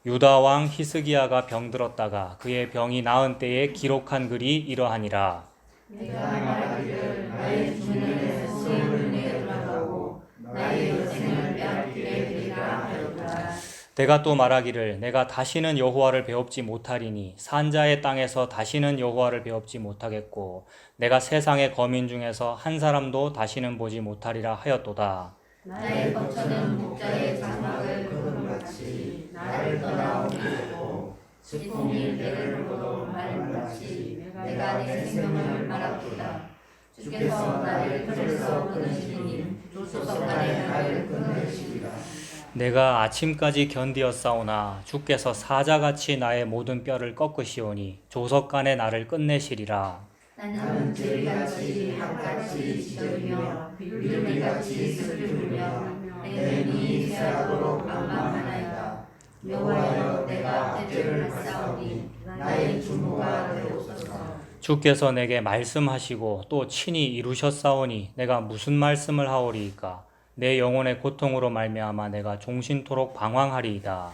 유다 왕 히스기야가 병들었다가 그의 병이 나은 때에 기록한 글이 이러하니라. 내가 말하기를 나의 주민의 소유를 내어나가고 나의 여생을 빼앗기게 되리라 하였더라. 내가 또 말하기를 내가 다시는 여호와를 배웁지 못하리니 산자의 땅에서 다시는 여호와를 배웁지 못하겠고 내가 세상의 거민 중에서 한 사람도 다시는 보지 못하리라 하였도다. 나의 거처는 목자의 장막을 거름같이 나를 떠나오고 지풍이 내를 보도 말같이 내가 내 생명을 말았도다. 주께서 나를 풀에서 끊으시니 조석간에 나를 끊으시리라. 내가 아침까지 견디었사오나 주께서 사자같이 나의 모든 뼈를 꺾으시오니 조석간에 나를 끝내시리라. 나는 들같이 학같이 지저리며 비둘기같이 슬프며 내 눈이 새하도록 방황하나이다. 여호와여 내가 대죄를 받사오니 나의 주모가 되옵소서. 주께서 내게 말씀하시고 또 친히 이루셨사오니 내가 무슨 말씀을 하오리이까. 내 영혼의 고통으로 말미암아 내가 종신토록 방황하리이다.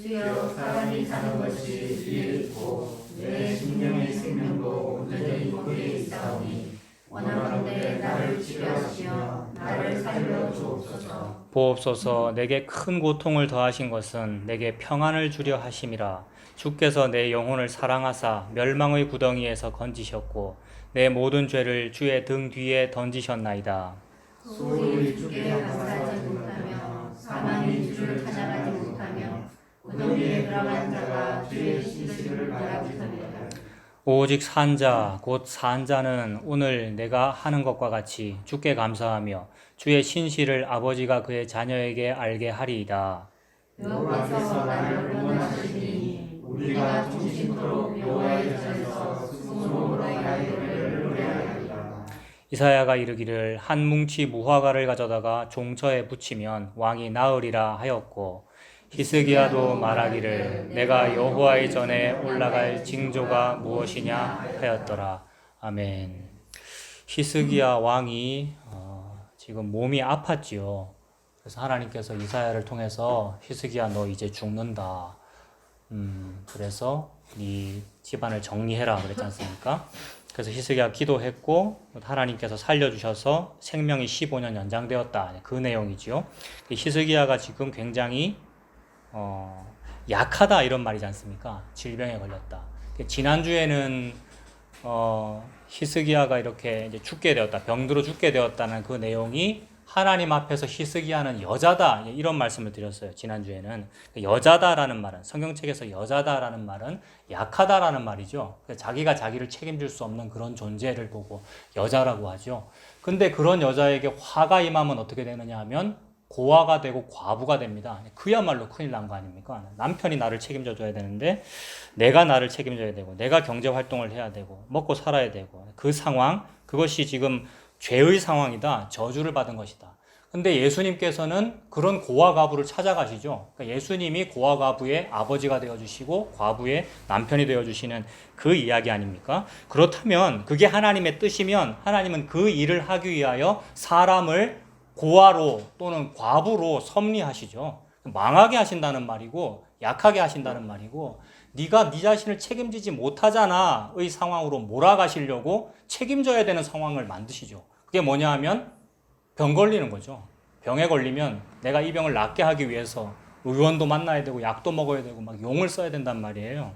주여 사람이 사는 것이 위에 있고 내 생명의 생명도 온전히 거기에 있사오니 원하건대 나를 치료하시며 나를 살려 주옵소서. 보옵소서. 내게 큰 고통을 더하신 것은 내게 평안을 주려 하심이라. 주께서 내 영혼을 사랑하사 멸망의 구덩이에서 건지셨고 내 모든 죄를 주의 등 뒤에 던지셨나이다. 소위 주께 감사하지 못하며 사망이 주를 찾아가지 못하며 구덩이에 들어간 자가 주의 신실을 바라보느니라. 오직 산자 곧 산자는 오늘 내가 하는 것과 같이 주께 감사하며 주의 신실을 아버지가 그의 자녀에게 알게 하리이다. 여호와께서 나를 구원하시니 우리가 종신토록 여호와의 전에서 수고로 야훼를 노래하리이다. 이사야가 이르기를 한 뭉치 무화과를 가져다가 종처에 붙이면 왕이 나으리라 하였고 히스기야도 말하기를 내가 여호와의 전에 올라갈 징조가 무엇이냐 하였더라. 아멘. 히스기야 왕이 지금 몸이 아팠지요. 그래서 하나님께서 이사야를 통해서 히스기야 너 이제 죽는다. 그래서 네 집안을 정리해라 그랬지 않습니까? 그래서 히스기야 기도했고 하나님께서 살려주셔서 생명이 15년 연장되었다. 그 내용이죠. 히스기야가 지금 굉장히 약하다 이런 말이지 않습니까? 질병에 걸렸다. 지난주에는 히스기야가 이렇게 이제 죽게 되었다. 병들어 죽게 되었다는 그 내용이 하나님 앞에서 히스기야는 여자다 이런 말씀을 드렸어요. 지난주에는 여자다라는 말은 성경책에서 여자다라는 말은 약하다라는 말이죠. 자기가 자기를 책임질 수 없는 그런 존재를 보고 여자라고 하죠. 근데 그런 여자에게 화가 임하면 어떻게 되느냐 하면 고아가 되고 과부가 됩니다. 그야말로 큰일 난 거 아닙니까? 남편이 나를 책임져 줘야 되는데 내가 나를 책임져야 되고 내가 경제 활동을 해야 되고 먹고 살아야 되고 그 상황 그것이 지금 죄의 상황이다. 저주를 받은 것이다. 근데 예수님께서는 그런 고아 과부를 찾아가시죠. 그러니까 예수님이 고아 과부의 아버지가 되어주시고 과부의 남편이 되어주시는 그 이야기 아닙니까? 그렇다면 그게 하나님의 뜻이면 하나님은 그 일을 하기 위하여 사람을 고아로 또는 과부로 섭리하시죠. 망하게 하신다는 말이고 약하게 하신다는 말이고 네가 네 자신을 책임지지 못하잖아의 상황으로 몰아가시려고 책임져야 되는 상황을 만드시죠. 그게 뭐냐 하면 병 걸리는 거죠. 병에 걸리면 내가 이 병을 낫게 하기 위해서 의원도 만나야 되고 약도 먹어야 되고 막 용을 써야 된단 말이에요.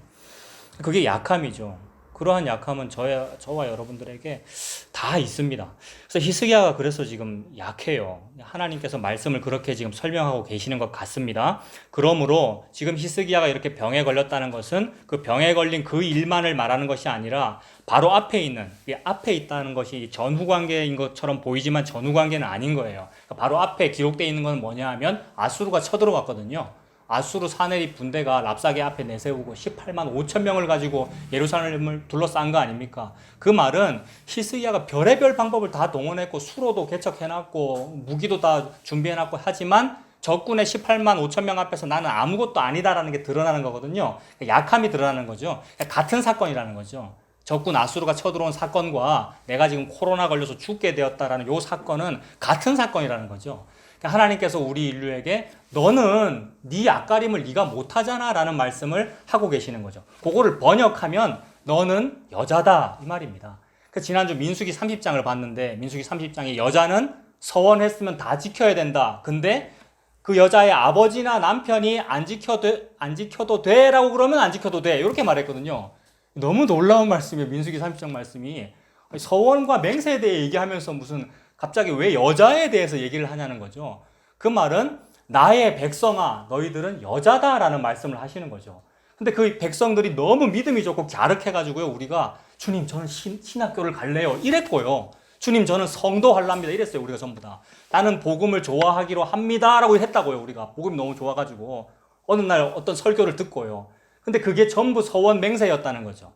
그게 약함이죠. 그러한 약함은 저와 여러분들에게 다 있습니다. 그래서 히스기야가 그래서 지금 약해요. 하나님께서 말씀을 그렇게 지금 설명하고 계시는 것 같습니다. 그러므로 지금 히스기야가 이렇게 병에 걸렸다는 것은 그 병에 걸린 그 일만을 말하는 것이 아니라 바로 앞에 있는, 앞에 있다는 것이 전후관계인 것처럼 보이지만 전후관계는 아닌 거예요. 바로 앞에 기록되어 있는 건 뭐냐 하면 아수르가 쳐들어왔거든요. 아수르 사내립 군대가 랍사게 앞에 내세우고 18만 5천 명을 가지고 예루살렘을 둘러싼 거 아닙니까? 그 말은 히스기야가 별의별 방법을 다 동원했고 수로도 개척해놨고 무기도 다 준비해놨고 하지만 적군의 18만 5천 명 앞에서 나는 아무것도 아니다라는 게 드러나는 거거든요. 약함이 드러나는 거죠. 같은 사건이라는 거죠. 적군 아수르가 쳐들어온 사건과 내가 지금 코로나 걸려서 죽게 되었다라는 요 사건은 같은 사건이라는 거죠. 그러니까 하나님께서 우리 인류에게 너는 네 앞가림을 네가 못하잖아 라는 말씀을 하고 계시는 거죠. 그거를 번역하면 너는 여자다 이 말입니다. 그 지난주 민수기 30장을 봤는데 민수기 30장에 여자는 서원했으면 다 지켜야 된다. 근데 그 여자의 아버지나 남편이 안 지켜도 돼라고 그러면 안 지켜도 돼. 이렇게 말했거든요. 너무 놀라운 말씀이에요. 민수기 30장 말씀이. 서원과 맹세에 대해 얘기하면서 무슨 갑자기 왜 여자에 대해서 얘기를 하냐는 거죠. 그 말은 나의 백성아 너희들은 여자다라는 말씀을 하시는 거죠. 근데 그 백성들이 너무 믿음이 좋고 갸륵해가지고요. 우리가 주님 저는 신학교를 갈래요 이랬고요. 주님 저는 성도 할랍니다 이랬어요. 우리가 전부 다. 나는 복음을 좋아하기로 합니다 라고 했다고요. 우리가 복음이 너무 좋아가지고 어느 날 어떤 설교를 듣고요. 근데 그게 전부 서원 맹세였다는 거죠.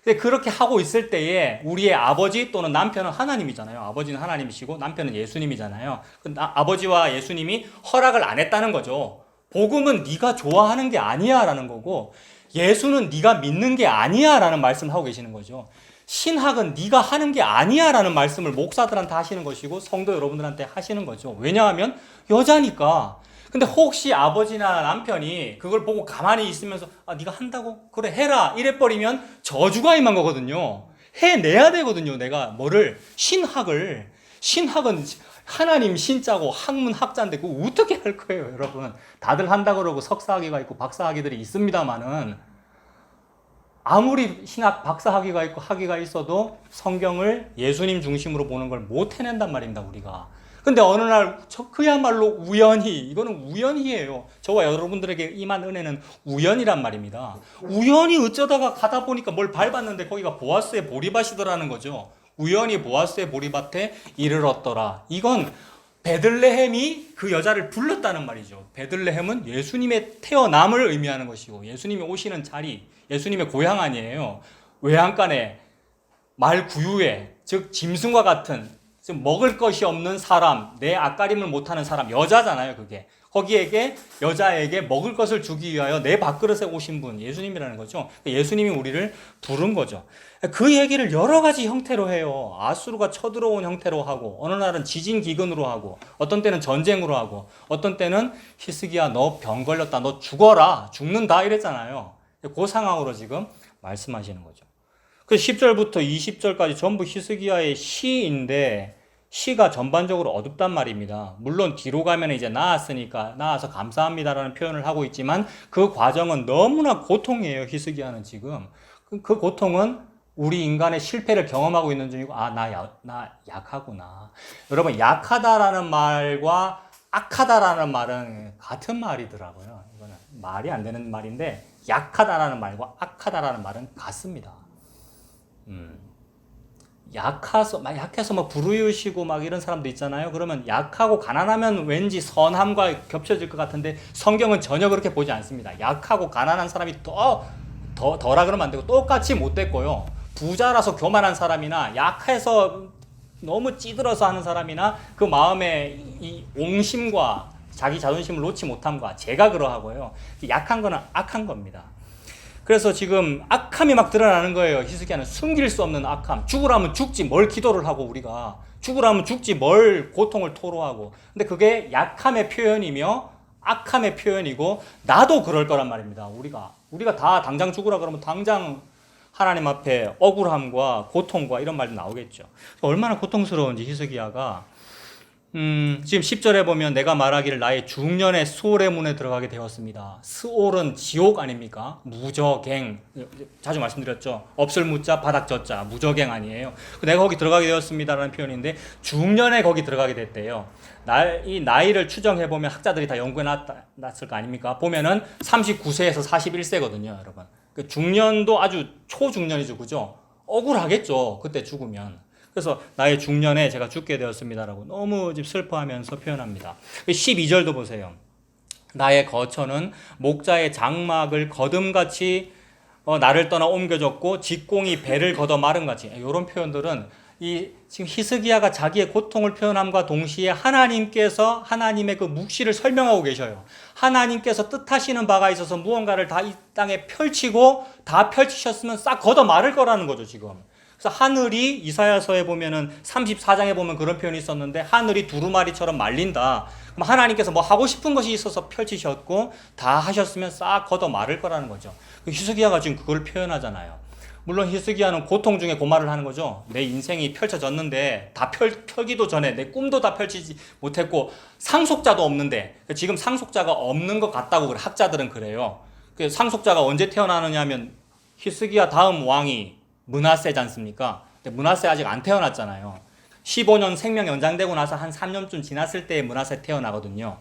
근데 그렇게 하고 있을 때에 우리의 아버지 또는 남편은 하나님이잖아요. 아버지는 하나님이시고 남편은 예수님이잖아요. 아버지와 예수님이 허락을 안 했다는 거죠. 복음은 네가 좋아하는 게 아니야 라는 거고 예수는 네가 믿는 게 아니야 라는 말씀을 하고 계시는 거죠. 신학은 네가 하는 게 아니야 라는 말씀을 목사들한테 하시는 것이고 성도 여러분들한테 하시는 거죠. 왜냐하면 여자니까. 근데 혹시 아버지나 남편이 그걸 보고 가만히 있으면서 네가 한다고? 그래 해라 이래버리면 저주가 임한 거거든요. 해내야 되거든요. 내가 뭐를 신학은 하나님 신자고 학문 학자인데 그거 어떻게 할 거예요 여러분. 다들 한다 그러고 석사학위가 있고 박사학위들이 있습니다마는 아무리 신학 박사학위가 있고 학위가 있어도 성경을 예수님 중심으로 보는 걸 못 해낸단 말입니다 우리가. 근데 어느 날 그야말로 우연히 이거는 우연이에요. 저와 여러분들에게 임한 은혜는 우연이란 말입니다. 우연히 어쩌다가 가다 보니까 뭘 밟았는데 거기가 보아스의 보리밭이더라는 거죠. 우연히 보아스의 보리밭에 이르렀더라. 이건 베들레헴이 그 여자를 불렀다는 말이죠. 베들레헴은 예수님의 태어남을 의미하는 것이고 예수님이 오시는 자리, 예수님의 고향 아니에요. 외양간에 말 구유에 즉 짐승과 같은 지금 먹을 것이 없는 사람, 내 앞가림을 못하는 사람, 여자잖아요 그게. 거기에게 여자에게 먹을 것을 주기 위하여 내 밥그릇에 오신 분 예수님이라는 거죠. 예수님이 우리를 부른 거죠. 그 얘기를 여러 가지 형태로 해요. 아수르가 쳐들어온 형태로 하고 어느 날은 지진 기근으로 하고 어떤 때는 전쟁으로 하고 어떤 때는 히스기야 너 병 걸렸다 너 죽어라 죽는다 이랬잖아요. 그 상황으로 지금 말씀하시는 거죠. 그 10절부터 20절까지 전부 히스기야의 시인데 시가 전반적으로 어둡단 말입니다. 물론 뒤로 가면 이제 나아서 감사합니다라는 표현을 하고 있지만 그 과정은 너무나 고통이에요. 히스기야는 지금. 그 고통은 우리 인간의 실패를 경험하고 있는 중이고 나 약하구나. 여러분 약하다라는 말과 악하다라는 말은 같은 말이더라고요. 이거는 말이 안 되는 말인데 약하다라는 말과 악하다라는 말은 같습니다. 약해서 막 부르유시고 막 이런 사람도 있잖아요. 그러면 약하고 가난하면 왠지 선함과 겹쳐질 것 같은데 성경은 전혀 그렇게 보지 않습니다. 약하고 가난한 사람이 더라 그러면 안 되고 똑같이 못 됐고요. 부자라서 교만한 사람이나 약해서 너무 찌들어서 하는 사람이나 그 마음에 이 옹심과 자기 자존심을 놓지 못함과 제가 그러하고요. 약한 거는 악한 겁니다. 그래서 지금 악함이 막 드러나는 거예요. 히스기야는 숨길 수 없는 악함. 죽으라면 죽지 뭘 기도를 하고 우리가. 죽으라면 죽지 뭘 고통을 토로하고. 근데 그게 약함의 표현이며 악함의 표현이고 나도 그럴 거란 말입니다. 우리가 다 당장 죽으라 그러면 당장 하나님 앞에 억울함과 고통과 이런 말도 나오겠죠. 얼마나 고통스러운지 히스기야가 지금 10절에 보면 내가 말하기를 나의 중년의 스올의 문에 들어가게 되었습니다. 스올은 지옥 아닙니까? 무저갱. 자주 말씀드렸죠. 없을 무자 바닥 저자 무저갱 아니에요. 내가 거기 들어가게 되었습니다라는 표현인데 중년에 거기 들어가게 됐대요. 이 나이를 추정해 보면 학자들이 다 연구해 놨을 거 아닙니까? 보면은 39세에서 41세거든요, 여러분. 그 중년도 아주 초중년이죠, 그죠? 억울하겠죠, 그때 죽으면. 그래서 나의 중년에 제가 죽게 되었습니다라고 너무 슬퍼하면서 표현합니다. 12절도 보세요. 나의 거처는 목자의 장막을 거듭같이 나를 떠나 옮겨졌고 직공이 배를 걷어 마름같이 이런 표현들은 지금 히스기야가 자기의 고통을 표현함과 동시에 하나님께서 하나님의 그 묵시를 설명하고 계셔요. 하나님께서 뜻하시는 바가 있어서 무언가를 다 이 땅에 펼치고 다 펼치셨으면 싹 걷어 마를 거라는 거죠 지금. 그래서 하늘이 이사야서에 보면은 34장에 보면 그런 표현이 있었는데 하늘이 두루마리처럼 말린다. 그럼 하나님께서 뭐 하고 싶은 것이 있어서 펼치셨고 다 하셨으면 싹 걷어 마를 거라는 거죠. 히스기야가 지금 그걸 표현하잖아요. 물론 히스기야는 고통 중에 그 말을 하는 거죠. 내 인생이 펼쳐졌는데 다 펴기도 전에 내 꿈도 다 펼치지 못했고 상속자도 없는데, 지금 상속자가 없는 것 같다고 학자들은 그래요. 상속자가 언제 태어나느냐 하면 히스기야 다음 왕이 므낫세지 않습니까? 근데 므낫세 아직 안 태어났잖아요. 15년 생명 연장되고 나서 한 3년쯤 지났을 때 므낫세 태어나거든요.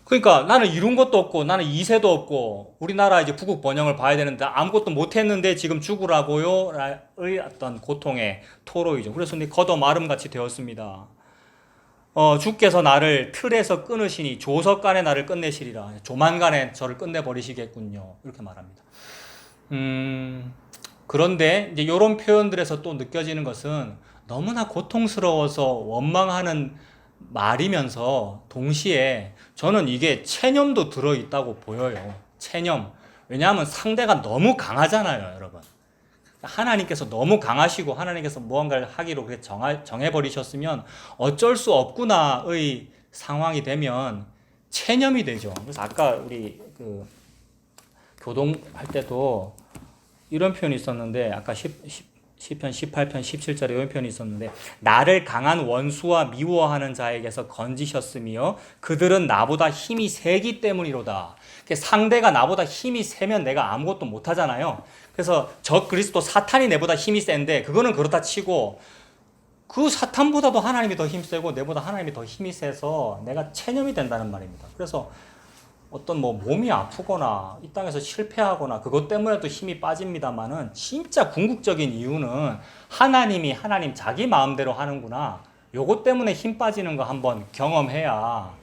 그러니까 나는 이룬 것도 없고 나는 2세도 없고 우리나라 이제 부국 번영을 봐야 되는데 아무것도 못했는데 지금 죽으라고요? 의 어떤 고통의 토로이죠. 그래서 걷어 마름같이 되었습니다. 주께서 나를 틀에서 끊으시니 조석간에 나를 끝내시리라. 조만간에 저를 끝내버리시겠군요. 이렇게 말합니다. 그런데 이제 이런 표현들에서 또 느껴지는 것은 너무나 고통스러워서 원망하는 말이면서 동시에 저는 이게 체념도 들어있다고 보여요. 체념. 왜냐하면 상대가 너무 강하잖아요, 여러분. 하나님께서 너무 강하시고 하나님께서 무언가를 하기로 그렇게 정해버리셨으면 어쩔 수 없구나의 상황이 되면 체념이 되죠. 그래서 아까 우리 교동할 때도 이런 표현이 있었는데, 아까 시편 18편 17절에 이런 표현이 있었는데, 나를 강한 원수와 미워하는 자에게서 건지셨으며 그들은 나보다 힘이 세기 때문이로다. 상대가 나보다 힘이 세면 내가 아무것도 못하잖아요. 그래서 적 그리스도 사탄이 내보다 힘이 센데 그거는 그렇다 치고 그 사탄보다도 하나님이 더 힘세고 내보다 하나님이 더 힘이 세서 내가 체념이 된다는 말입니다. 그래서 어떤 몸이 아프거나 이 땅에서 실패하거나 그것 때문에도 힘이 빠집니다만은 진짜 궁극적인 이유는 하나님 자기 마음대로 하는구나. 요것 때문에 힘 빠지는 거 한번 경험해야,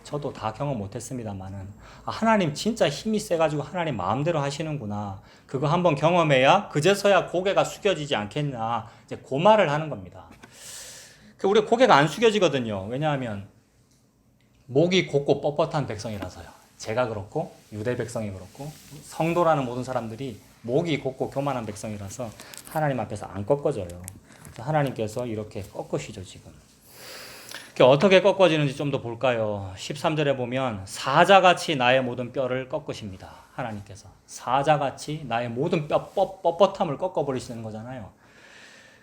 저도 다 경험 못했습니다만은 하나님 진짜 힘이 세가지고 하나님 마음대로 하시는구나. 그거 한번 경험해야 그제서야 고개가 숙여지지 않겠냐. 이제 그 말을 하는 겁니다. 우리 고개가 안 숙여지거든요. 왜냐하면 목이 곧고 뻣뻣한 백성이라서요. 제가 그렇고 유대 백성이 그렇고 성도라는 모든 사람들이 목이 곧고 교만한 백성이라서 하나님 앞에서 안 꺾어져요. 그래서 하나님께서 이렇게 꺾으시죠, 지금. 어떻게 꺾어지는지 좀 더 볼까요? 13절에 보면 사자같이 나의 모든 뼈를 꺾으십니다. 하나님께서 사자같이 나의 모든 뻣뻣함을 꺾어버리시는 거잖아요.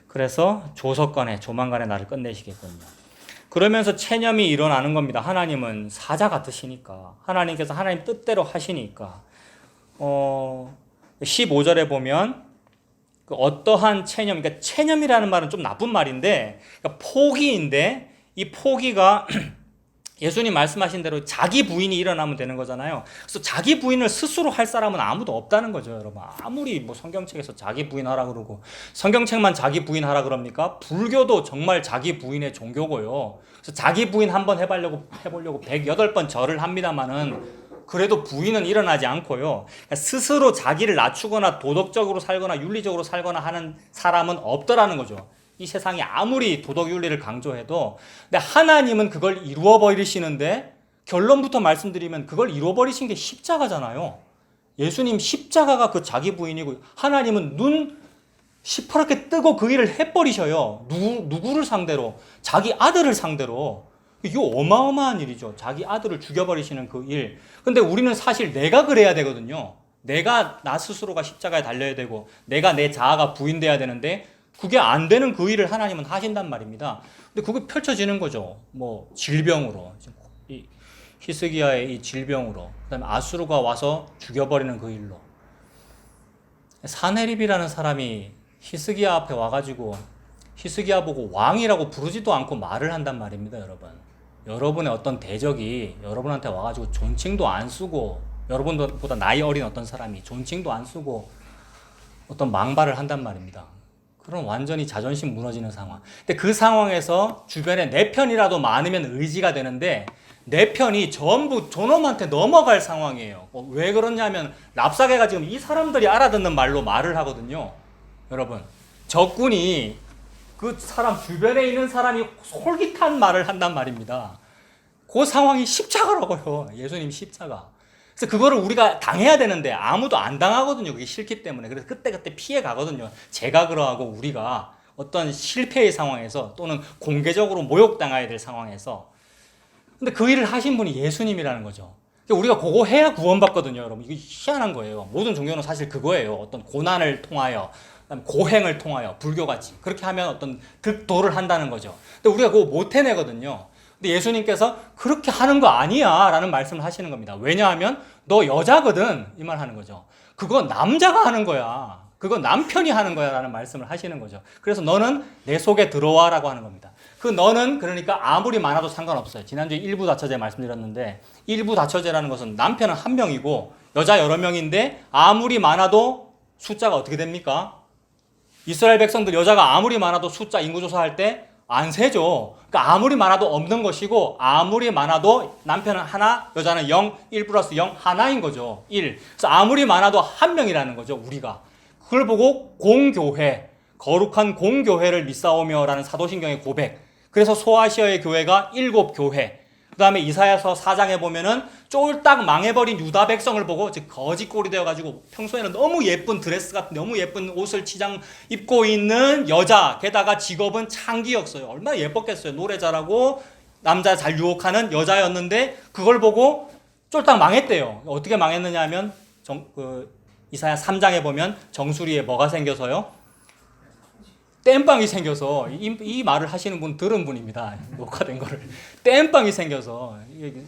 그래서 조만간에 나를 끝내시겠군요. 그러면서 체념이 일어나는 겁니다. 하나님은 사자 같으시니까, 하나님께서 하나님 뜻대로 하시니까. 15절에 보면 어떠한 체념, 그러니까 체념이라는 말은 좀 나쁜 말인데, 그러니까 포기인데 이 포기가 예수님 말씀하신 대로 자기 부인이 일어나면 되는 거잖아요. 그래서 자기 부인을 스스로 할 사람은 아무도 없다는 거죠, 여러분. 아무리 성경책에서 자기 부인 하라 그러고 성경책만 자기 부인 하라 그럽니까? 불교도 정말 자기 부인의 종교고요. 그래서 자기 부인 한번 해보려고 108번 절을 합니다만은 그래도 부인은 일어나지 않고요. 그러니까 스스로 자기를 낮추거나 도덕적으로 살거나 윤리적으로 살거나 하는 사람은 없더라는 거죠. 이 세상이 아무리 도덕 윤리를 강조해도. 근데 하나님은 그걸 이루어 버리시는데, 결론부터 말씀드리면 그걸 이루어 버리신 게 십자가잖아요. 예수님 십자가가 그 자기 부인이고, 하나님은 눈 시퍼렇게 뜨고 그 일을 해버리셔요. 누구를 상대로? 자기 아들을 상대로. 이거 어마어마한 일이죠. 자기 아들을 죽여버리시는 그 일. 근데 우리는 사실 내가 그래야 되거든요. 내가 나 스스로가 십자가에 달려야 되고 내가 내 자아가 부인돼야 되는데 그게 안 되는 그 일을 하나님은 하신단 말입니다. 근데 그게 펼쳐지는 거죠. 질병으로, 이 히스기야의 이 질병으로, 그다음에 아수르가 와서 죽여버리는 그 일로. 사네립이라는 사람이 히스기야 앞에 와가지고 히스기야 보고 왕이라고 부르지도 않고 말을 한단 말입니다, 여러분. 여러분의 어떤 대적이 여러분한테 와가지고 존칭도 안 쓰고, 여러분보다 나이 어린 어떤 사람이 존칭도 안 쓰고 어떤 망발을 한단 말입니다. 그럼 완전히 자존심 무너지는 상황. 근데 그 상황에서 주변에 내 편이라도 많으면 의지가 되는데 내 편이 전부 저놈한테 넘어갈 상황이에요. 왜 그러냐면 랍사게가 지금 이 사람들이 알아듣는 말로 말을 하거든요. 여러분, 적군이 그 사람 주변에 있는 사람이 솔깃한 말을 한단 말입니다. 그 상황이 십자가라고요. 예수님 십자가. 그래서 그거를 우리가 당해야 되는데 아무도 안 당하거든요. 그게 싫기 때문에. 그래서 그때그때 피해 가거든요. 제가 그러하고 우리가 어떤 실패의 상황에서 또는 공개적으로 모욕당해야 될 상황에서. 근데 그 일을 하신 분이 예수님이라는 거죠. 우리가 그거 해야 구원받거든요, 여러분. 이게 희한한 거예요. 모든 종교는 사실 그거예요. 어떤 고난을 통하여, 고행을 통하여, 불교같이. 그렇게 하면 어떤 득도를 한다는 거죠. 근데 우리가 그거 못 해내거든요. 근데 예수님께서 그렇게 하는 거 아니야 라는 말씀을 하시는 겁니다. 왜냐하면 너 여자거든 이 말 하는 거죠. 그거 남자가 하는 거야. 그거 남편이 하는 거야 라는 말씀을 하시는 거죠. 그래서 너는 내 속에 들어와 라고 하는 겁니다. 그 너는 그러니까 아무리 많아도 상관없어요. 지난주에 일부 다처제 말씀드렸는데 일부 다처제라는 것은 남편은 한 명이고 여자 여러 명인데 아무리 많아도 숫자가 어떻게 됩니까? 이스라엘 백성들 여자가 아무리 많아도 숫자 인구조사할 때 안 세죠. 그러니까 아무리 많아도 없는 것이고 아무리 많아도 남편은 하나, 여자는 0, 1 플러스 0 하나인 거죠. 1. 그래서 아무리 많아도 한 명이라는 거죠. 우리가. 그걸 보고 공교회, 거룩한 공교회를 믿사오며라는 사도신경의 고백. 그래서 소아시아의 교회가 7교회. 그 다음에 이사야서 4장에 보면은 쫄딱 망해버린 유다 백성을 보고 즉 거짓골이 되어가지고 평소에는 너무 예쁜 드레스 같은 너무 예쁜 옷을 치장 입고 있는 여자, 게다가 직업은 창기였어요. 얼마나 예뻤겠어요. 노래 잘하고 남자 잘 유혹하는 여자였는데 그걸 보고 쫄딱 망했대요. 어떻게 망했느냐 하면 이사야 3장에 보면 정수리에 뭐가 생겨서요? 땜빵이 생겨서 이 말을 하시는 분 들은 분입니다. 녹화된 거를. 땜빵이 생겨서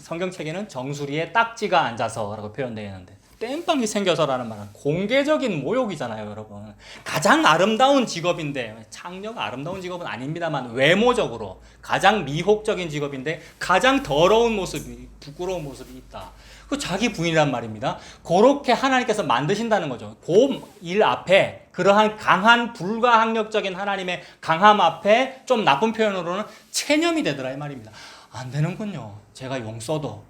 성경책에는 정수리에 딱지가 앉아서라고 표현되어 있는데 땜빵이 생겨서라는 말은 공개적인 모욕이잖아요, 여러분. 가장 아름다운 직업인데 창녀가 아름다운 직업은 아닙니다만 외모적으로 가장 미혹적인 직업인데 가장 더러운 모습이 부끄러운 모습이 있다. 그 자기 부인이란 말입니다. 그렇게 하나님께서 만드신다는 거죠. 그 일 앞에 그러한 강한 불가항력적인 하나님의 강함 앞에 좀 나쁜 표현으로는 체념이 되더라 이 말입니다. 안 되는군요. 제가 용 써도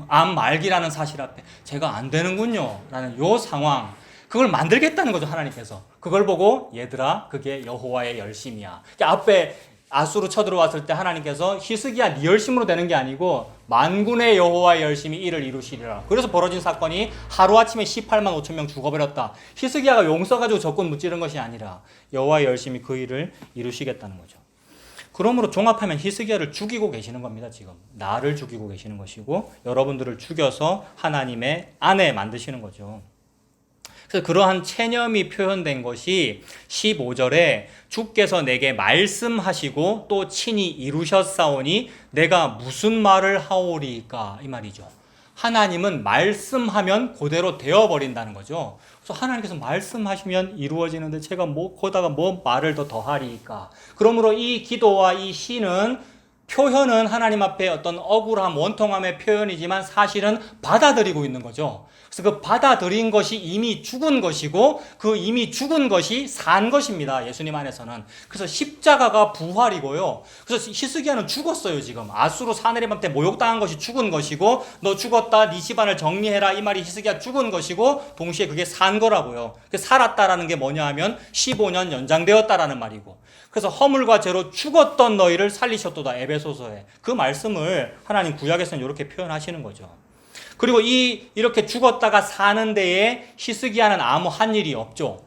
암 말기라는 사실 앞에 제가 안 되는군요 라는 요 상황, 그걸 만들겠다는 거죠. 하나님께서 그걸 보고 얘들아 그게 여호와의 열심이야. 앞에 아수르 쳐들어왔을 때 하나님께서 히스기야 네 열심으로 되는 게 아니고 만군의 여호와의 열심이 이를 이루시리라. 그래서 벌어진 사건이 하루아침에 18만 5천 명 죽어버렸다. 히스기야가 용 써가지고 적군 무찌른 것이 아니라 여호와의 열심이 그 일을 이루시겠다는 거죠. 그러므로 종합하면 히스기야를 죽이고 계시는 겁니다. 지금 나를 죽이고 계시는 것이고 여러분들을 죽여서 하나님의 아내 만드시는 거죠. 그래서 그러한 체념이 표현된 것이 15절에 주께서 내게 말씀하시고 또 친히 이루셨사오니 내가 무슨 말을 하오리까 이 말이죠. 하나님은 말씀하면 그대로 되어버린다는 거죠. 그래서 하나님께서 말씀하시면 이루어지는데 제가 거다가 뭐 말을 더 더하리까. 그러므로 이 기도와 이 시는 표현은 하나님 앞에 어떤 억울함, 원통함의 표현이지만 사실은 받아들이고 있는 거죠. 그래서 그 받아들인 것이 이미 죽은 것이고 그 이미 죽은 것이 산 것입니다. 예수님 안에서는. 그래서 십자가가 부활이고요. 그래서 히스기야는 죽었어요. 지금 아수르 사내립 때 모욕당한 것이 죽은 것이고 너 죽었다 네 집안을 정리해라 이 말이 히스기야 죽은 것이고 동시에 그게 산 거라고요. 살았다라는 게 뭐냐 하면 15년 연장되었다라는 말이고, 그래서 허물과 죄로 죽었던 너희를 살리셨도다 에베소서에 그 말씀을 하나님 구약에서는 이렇게 표현하시는 거죠. 그리고 이렇게 죽었다가 사는 데에 히스기야는 아무 한 일이 없죠.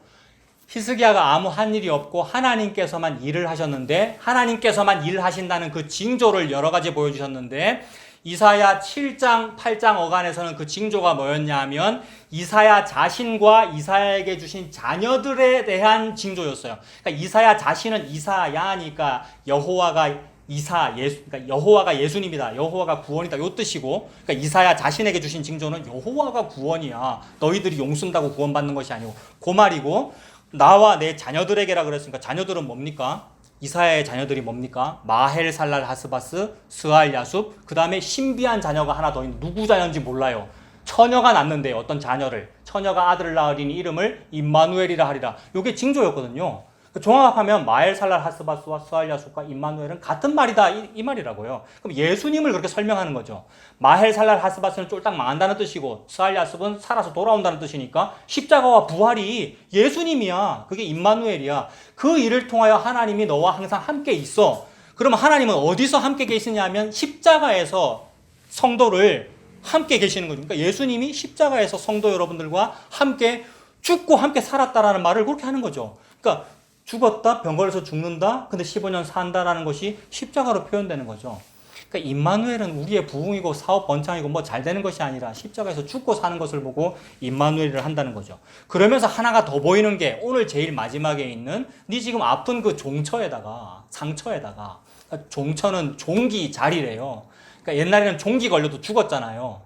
히스기야가 아무 한 일이 없고 하나님께서만 일을 하셨는데 하나님께서만 일하신다는 그 징조를 여러 가지 보여주셨는데 이사야 7장 8장 어간에서는 그 징조가 뭐였냐 하면 이사야 자신과 이사야에게 주신 자녀들에 대한 징조였어요. 그러니까 이사야 자신은 이사야니까 여호와가 그러니까 여호와가 예수님이다. 여호와가 구원이다. 요 뜻이고, 그러니까 이사야 자신에게 주신 징조는 여호와가 구원이야. 너희들이 용 쓴다고 구원받는 것이 아니고 그 말이고, 나와 내 자녀들에게라 그랬으니까 자녀들은 뭡니까? 이사야의 자녀들이 뭡니까? 마헬 살랄 하스바스 스알 야숲, 그 다음에 신비한 자녀가 하나 더 있는 누구 자녀인지 몰라요. 처녀가 낳는데 어떤 자녀를, 처녀가 아들을 낳으리니 이름을 임마누엘이라 하리라. 요게 징조였거든요. 종합하면 마엘 살랄 하스바스와 스알 야숲과 임마누엘은 같은 말이다 이 말이라고요. 그럼 예수님을 그렇게 설명하는 거죠. 마헬 살랄 하스바스는 쫄딱 망한다는 뜻이고 스알 야숲은 살아서 돌아온다는 뜻이니까 십자가와 부활이 예수님이야. 그게 임마누엘이야. 그 일을 통하여 하나님이 너와 항상 함께 있어. 그러면 하나님은 어디서 함께 계시냐 하면 십자가에서 성도를 함께 계시는 거죠. 그러니까 예수님이 십자가에서 성도 여러분들과 함께 죽고 함께 살았다라는 말을 그렇게 하는 거죠. 그러니까 죽었다, 병 걸려서 죽는다, 근데 15년 산다라는 것이 십자가로 표현되는 거죠. 그러니까 임마누엘은 우리의 부흥이고 사업 번창이고 뭐 잘 되는 것이 아니라 십자가에서 죽고 사는 것을 보고 임마누엘을 한다는 거죠. 그러면서 하나가 더 보이는 게 오늘 제일 마지막에 있는 네 지금 아픈 그 종처에다가 상처에다가, 그러니까 종처는 종기 자리래요. 그러니까 옛날에는 종기 걸려도 죽었잖아요.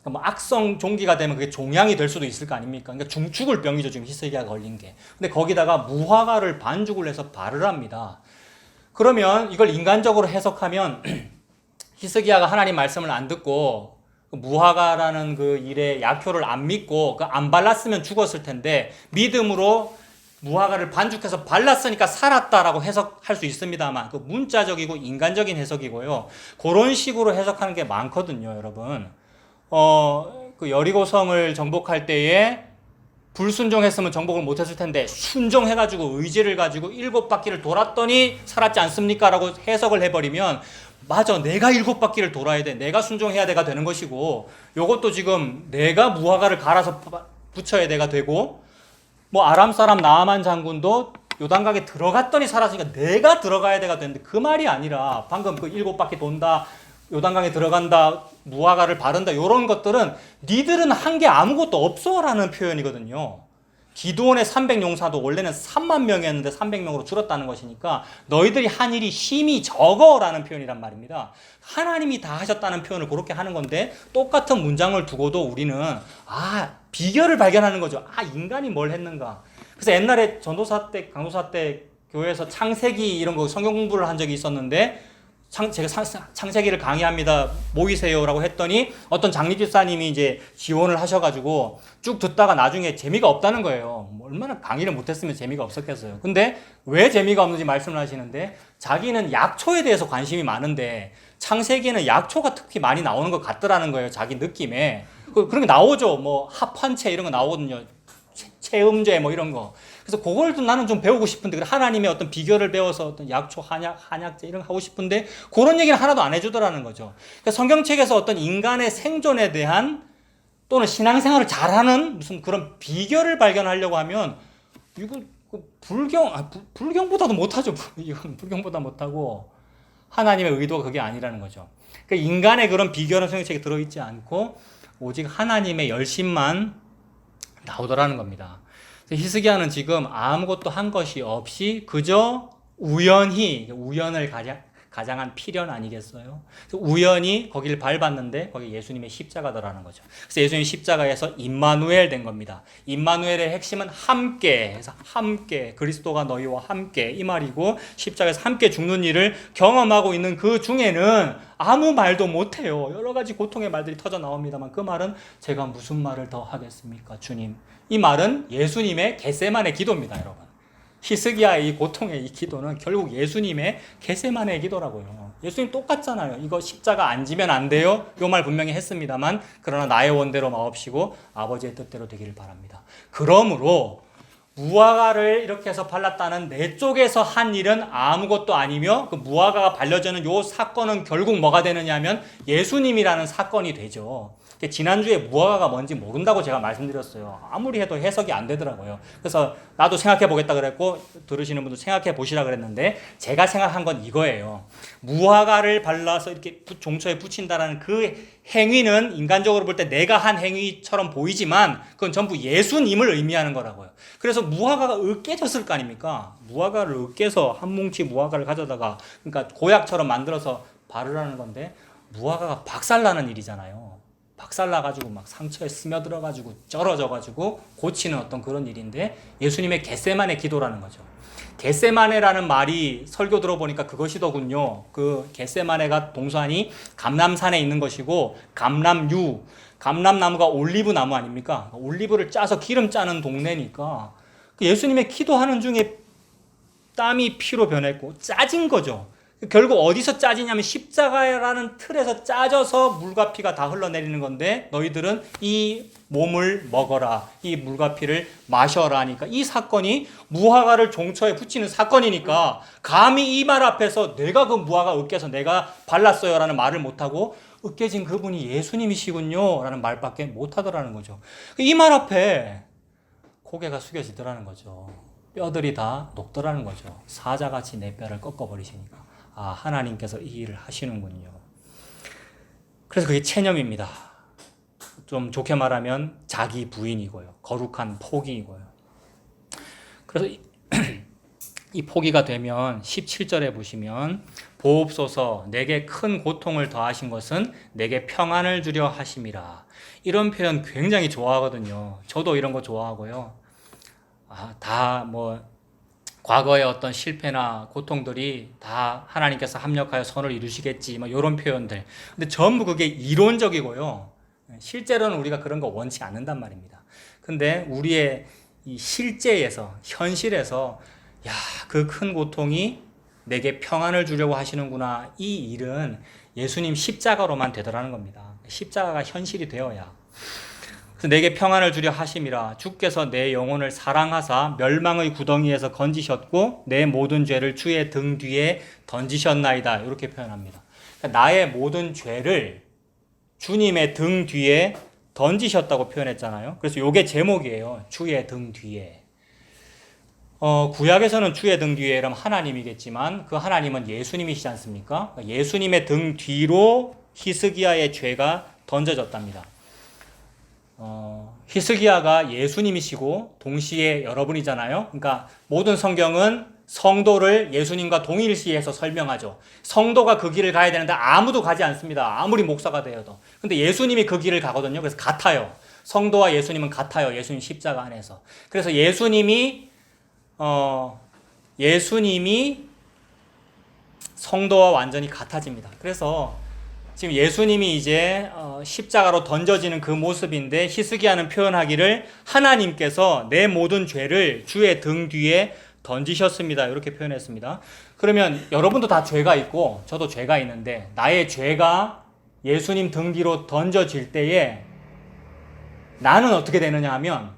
그러니까 뭐 악성 종기가 되면 그게 종양이 될 수도 있을 거 아닙니까? 그러니까 죽을 병이죠, 지금 히스기야가 걸린 게. 근데 거기다가 무화과를 반죽을 해서 발을 합니다. 그러면 이걸 인간적으로 해석하면 히스기야가 하나님 말씀을 안 듣고 무화과라는 그 일에 약효를 안 믿고 안 발랐으면 죽었을 텐데 믿음으로 무화과를 반죽해서 발랐으니까 살았다라고 해석할 수 있습니다만 그 문자적이고 인간적인 해석이고요. 그런 식으로 해석하는 게 많거든요, 여러분. 그 여리고성을 정복할 때에 불순종했으면 정복을 못했을 텐데 순종해가지고 의지를 가지고 7바퀴를 돌았더니 살았지 않습니까? 라고 해석을 해버리면 맞아, 내가 7바퀴를 돌아야 돼, 내가 순종해야 돼가 되는 것이고, 요것도 지금 내가 무화과를 갈아서 붙여야 돼가 되고, 뭐 아람 사람 나아만 장군도 요단강에 들어갔더니 살았으니까 내가 들어가야 돼가 되는데 그 말이 아니라 방금 그 7바퀴 돈다, 요단강에 들어간다, 무화과를 바른다, 이런 것들은 니들은 한 게 아무것도 없어 라는 표현이거든요. 기드온의 300용사도 원래는 3만 명이었는데 300명으로 줄었다는 것이니까 너희들이 한 일이 힘이 적어 라는 표현이란 말입니다. 하나님이 다 하셨다는 표현을 그렇게 하는 건데 똑같은 문장을 두고도 우리는 비결을 발견하는 거죠. 인간이 뭘 했는가. 그래서 옛날에 전도사 때, 강도사 때 교회에서 창세기 이런 거 성경 공부를 한 적이 있었는데 제가 창세기를 강의합니다, 모이세요라고 했더니 어떤 장립집사님이 이제 지원을 하셔가지고 쭉 듣다가 나중에 재미가 없다는 거예요. 얼마나 강의를 못했으면 재미가 없었겠어요. 근데 왜 재미가 없는지 말씀을 하시는데 자기는 약초에 대해서 관심이 많은데 창세기에는 약초가 특히 많이 나오는 것 같더라는 거예요, 자기 느낌에. 그런 게 나오죠. 뭐 합환체 이런 거 나오거든요. 체음제 뭐 이런 거. 그래서 그걸 나는 좀 배우고 싶은데 하나님의 어떤 비결을 배워서 어떤 약초, 한약제 이런 거 하고 싶은데 그런 얘기는 하나도 안 해주더라는 거죠. 그러니까 성경책에서 어떤 인간의 생존에 대한 또는 신앙생활을 잘하는 무슨 그런 비결을 발견하려고 하면 이거 불경보다도 못하죠. 이건 불경보다 못하고 하나님의 의도가 그게 아니라는 거죠. 그러니까 인간의 그런 비결은 성경책에 들어있지 않고 오직 하나님의 열심만 나오더라는 겁니다. 히스기야는 지금 아무것도 한 것이 없이 그저 우연을 가장한 필연 아니겠어요? 우연히 거기를 밟았는데 거기 예수님의 십자가더라는 거죠. 그래서 예수님이 십자가에서 임마누엘 된 겁니다. 임마누엘의 핵심은 함께, 해서 함께, 그리스도가 너희와 함께 이 말이고, 십자가에서 함께 죽는 일을 경험하고 있는 그 중에는 아무 말도 못해요. 여러 가지 고통의 말들이 터져 나옵니다만 그 말은 제가 무슨 말을 더 하겠습니까, 주님? 이 말은 예수님의 겟세마네 기도입니다, 여러분. 히스기야의 이 고통의 이 기도는 결국 예수님의 겟세마네 기도라고요. 예수님 똑같잖아요. 이거 십자가 안 지면 안 돼요. 이 말 분명히 했습니다만 그러나 나의 원대로 마옵시고 아버지의 뜻대로 되기를 바랍니다. 그러므로 무화과를 이렇게 해서 발랐다는 내 쪽에서 한 일은 아무것도 아니며 그 무화과가 발려지는 요 사건은 결국 뭐가 되느냐 하면 예수님이라는 사건이 되죠. 지난주에 무화과가 뭔지 모른다고 제가 말씀드렸어요. 아무리 해도 해석이 안 되더라고요. 그래서 나도 생각해 보겠다 그랬고 들으시는 분도 생각해 보시라 그랬는데 제가 생각한 건 이거예요. 무화과를 발라서 이렇게 종처에 붙인다라는 그 행위는 인간적으로 볼 때 내가 한 행위처럼 보이지만 그건 전부 예수님을 의미하는 거라고요. 그래서 무화과가 으깨졌을 거 아닙니까? 무화과를 으깨서 한 뭉치 무화과를 가져다가 그러니까 고약처럼 만들어서 바르라는 건데 무화과가 박살나는 일이잖아요. 박살나가지고 막 상처에 스며들어가지고 쩔어져가지고 고치는 어떤 그런 일인데 예수님의 겟세마네 기도라는 거죠. 겟세마네라는 말이 설교 들어보니까 그것이더군요. 그 겟세마네가 동산이 감람산에 있는 것이고 감람나무가 올리브 나무 아닙니까? 올리브를 짜서 기름 짜는 동네니까 예수님의 기도하는 중에 땀이 피로 변했고 짜진 거죠. 결국 어디서 짜지냐면 십자가라는 틀에서 짜져서 물과 피가 다 흘러내리는 건데 너희들은 이 몸을 먹어라, 이 물과 피를 마셔라 하니까 이 사건이 무화과를 종처에 붙이는 사건이니까 감히 이 말 앞에서 내가 그 무화과 으깨서 내가 발랐어요 라는 말을 못하고 으깨진 그분이 예수님이시군요 라는 말밖에 못하더라는 거죠. 이 말 앞에 고개가 숙여지더라는 거죠. 뼈들이 다 녹더라는 거죠. 사자같이 내 뼈를 꺾어버리시니까 하나님께서 이 일을 하시는군요. 그래서 그게 체념입니다. 좀 좋게 말하면 자기 부인이고요. 거룩한 포기이고요. 그래서 이 포기가 되면 17절에 보시면 보옵소서 내게 큰 고통을 더하신 것은 내게 평안을 주려 하심이라. 이런 표현 굉장히 좋아하거든요. 저도 이런 거 좋아하고요. 다 과거의 어떤 실패나 고통들이 다 하나님께서 합력하여 선을 이루시겠지 이런 표현들. 근데 전부 그게 이론적이고요. 실제로는 우리가 그런 거 원치 않는단 말입니다. 근데 우리의 이 실제에서 현실에서 그 큰 고통이 내게 평안을 주려고 하시는구나. 이 일은 예수님 십자가로만 되더라는 겁니다. 십자가가 현실이 되어야. 그래서 내게 평안을 주려 하심이라. 주께서 내 영혼을 사랑하사 멸망의 구덩이에서 건지셨고 내 모든 죄를 주의 등 뒤에 던지셨나이다. 이렇게 표현합니다. 그러니까 나의 모든 죄를 주님의 등 뒤에 던지셨다고 표현했잖아요. 그래서 이게 제목이에요. 주의 등 뒤에. 구약에서는 주의 등 뒤에 이러면 하나님이겠지만 그 하나님은 예수님이시지 않습니까? 예수님의 등 뒤로 히스기야의 죄가 던져졌답니다. 히스기야가 예수님이시고 동시에 여러분이잖아요. 그러니까 모든 성경은 성도를 예수님과 동일시해서 설명하죠. 성도가 그 길을 가야 되는데 아무도 가지 않습니다. 아무리 목사가 되어도. 근데 예수님이 그 길을 가거든요. 그래서 같아요. 성도와 예수님은 같아요. 예수님 십자가 안에서. 그래서 예수님이 성도와 완전히 같아집니다. 그래서 지금 예수님이 이제 십자가로 던져지는 그 모습인데 히스기야는 표현하기를 하나님께서 내 모든 죄를 주의 등 뒤에 던지셨습니다. 이렇게 표현했습니다. 그러면 여러분도 다 죄가 있고 저도 죄가 있는데 나의 죄가 예수님 등 뒤로 던져질 때에 나는 어떻게 되느냐 하면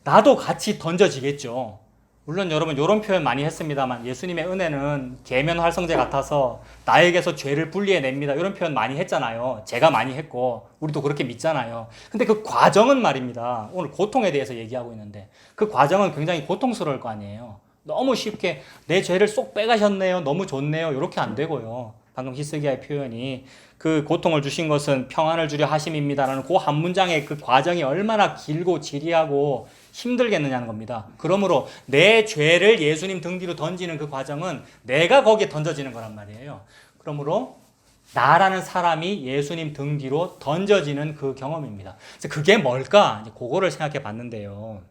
나도 같이 던져지겠죠. 물론 여러분 이런 표현 많이 했습니다만 예수님의 은혜는 계면 활성제 같아서 나에게서 죄를 분리해냅니다. 이런 표현 많이 했잖아요. 제가 많이 했고 우리도 그렇게 믿잖아요. 근데 그 과정은 말입니다. 오늘 고통에 대해서 얘기하고 있는데 그 과정은 굉장히 고통스러울 거 아니에요. 너무 쉽게 내 죄를 쏙 빼가셨네요. 너무 좋네요. 이렇게 안 되고요. 방금 히스기야의 표현이 그 고통을 주신 것은 평안을 주려 하심입니다라는 그 한 문장의 그 과정이 얼마나 길고 지리하고 힘들겠느냐는 겁니다. 그러므로 내 죄를 예수님 등 뒤로 던지는 그 과정은 내가 거기에 던져지는 거란 말이에요. 그러므로 나라는 사람이 예수님 등 뒤로 던져지는 그 경험입니다. 그래서 그게 뭘까? 이제 그거를 생각해 봤는데요.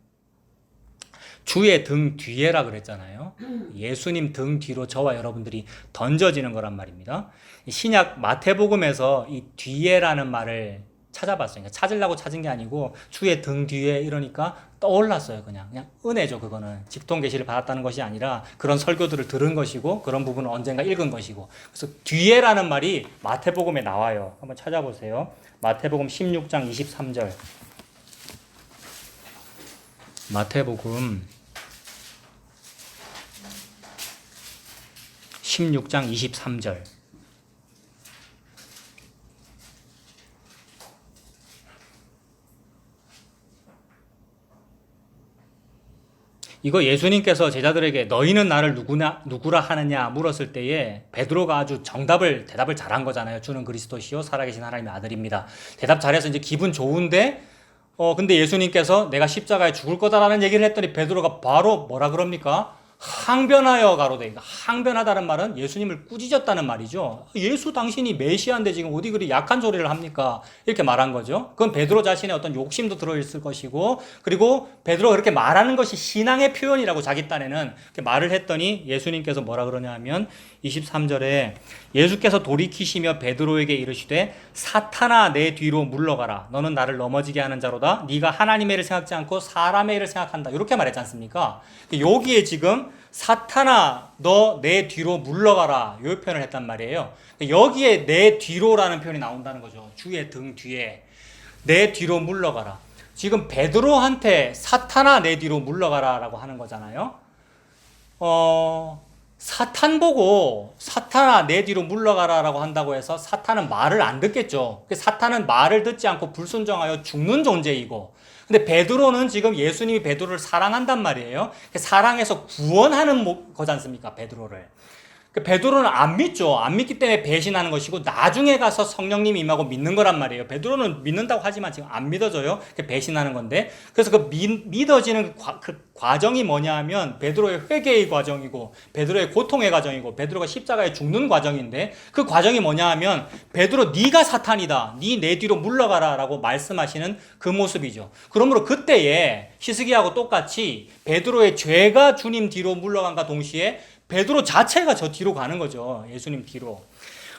주의 등 뒤에라 그랬잖아요. 예수님 등 뒤로 저와 여러분들이 던져지는 거란 말입니다. 신약 마태복음에서 이 뒤에라는 말을 찾아봤어요. 그러니까 찾으려고 찾은 게 아니고 주의 등 뒤에 이러니까 떠올랐어요. 그냥 은혜죠. 그거는 직통 계시를 받았다는 것이 아니라 그런 설교들을 들은 것이고 그런 부분을 언젠가 읽은 것이고. 그래서 뒤에라는 말이 마태복음에 나와요. 한번 찾아보세요. 마태복음 16장 23절. 마태복음 16장 23절. 이거 예수님께서 제자들에게 너희는 나를 누구라 하느냐 물었을 때에 베드로가 아주 대답을 잘한 거잖아요. 주는 그리스도시요 살아계신 하나님의 아들입니다. 대답 잘해서 이제 기분 좋은데 근데 예수님께서 내가 십자가에 죽을 거다라는 얘기를 했더니 베드로가 바로 뭐라 그럽니까? 항변하여 가로되. 항변하다는 말은 예수님을 꾸짖었다는 말이죠. 예수 당신이 메시아인데 지금 어디 그리 약한 소리를 합니까? 이렇게 말한 거죠. 그건 베드로 자신의 어떤 욕심도 들어있을 것이고, 그리고 베드로가 그렇게 말하는 것이 신앙의 표현이라고 자기 딴에는 그렇게 말을 했더니 예수님께서 뭐라 그러냐 하면 23절에 예수께서 돌이키시며 베드로에게 이르시되 사탄아 내 뒤로 물러가라. 너는 나를 넘어지게 하는 자로다. 네가 하나님의 일을 생각지 않고 사람의 일을 생각한다. 이렇게 말했지 않습니까? 여기에 지금 사탄아 너 내 뒤로 물러가라 이 표현을 했단 말이에요. 여기에 내 뒤로라는 표현이 나온다는 거죠. 주의 등 뒤에 내 뒤로 물러가라. 지금 베드로한테 사탄아 내 뒤로 물러가라 라고 하는 거잖아요. 사탄 보고 사탄아 내 뒤로 물러가라라고 한다고 해서 사탄은 말을 안 듣겠죠. 사탄은 말을 듣지 않고 불순종하여 죽는 존재이고, 근데 베드로는 지금 예수님이 베드로를 사랑한단 말이에요. 사랑해서 구원하는 거지 않습니까? 베드로를. 베드로는 안 믿죠. 안 믿기 때문에 배신하는 것이고, 나중에 가서 성령님이 임하고 믿는 거란 말이에요. 베드로는 믿는다고 하지만 지금 안 믿어져요. 배신하는 건데, 그래서 그 믿어지는 그 과정이 뭐냐 하면 베드로의 회개의 과정이고, 베드로의 고통의 과정이고, 베드로가 십자가에 죽는 과정인데, 그 과정이 뭐냐 하면 베드로 네가 사탄이다, 네 내 뒤로 물러가라라고 말씀하시는 그 모습이죠. 그러므로 그때에 히스기야하고 똑같이 베드로의 죄가 주님 뒤로 물러간과 동시에 베드로 자체가 저 뒤로 가는 거죠. 예수님 뒤로.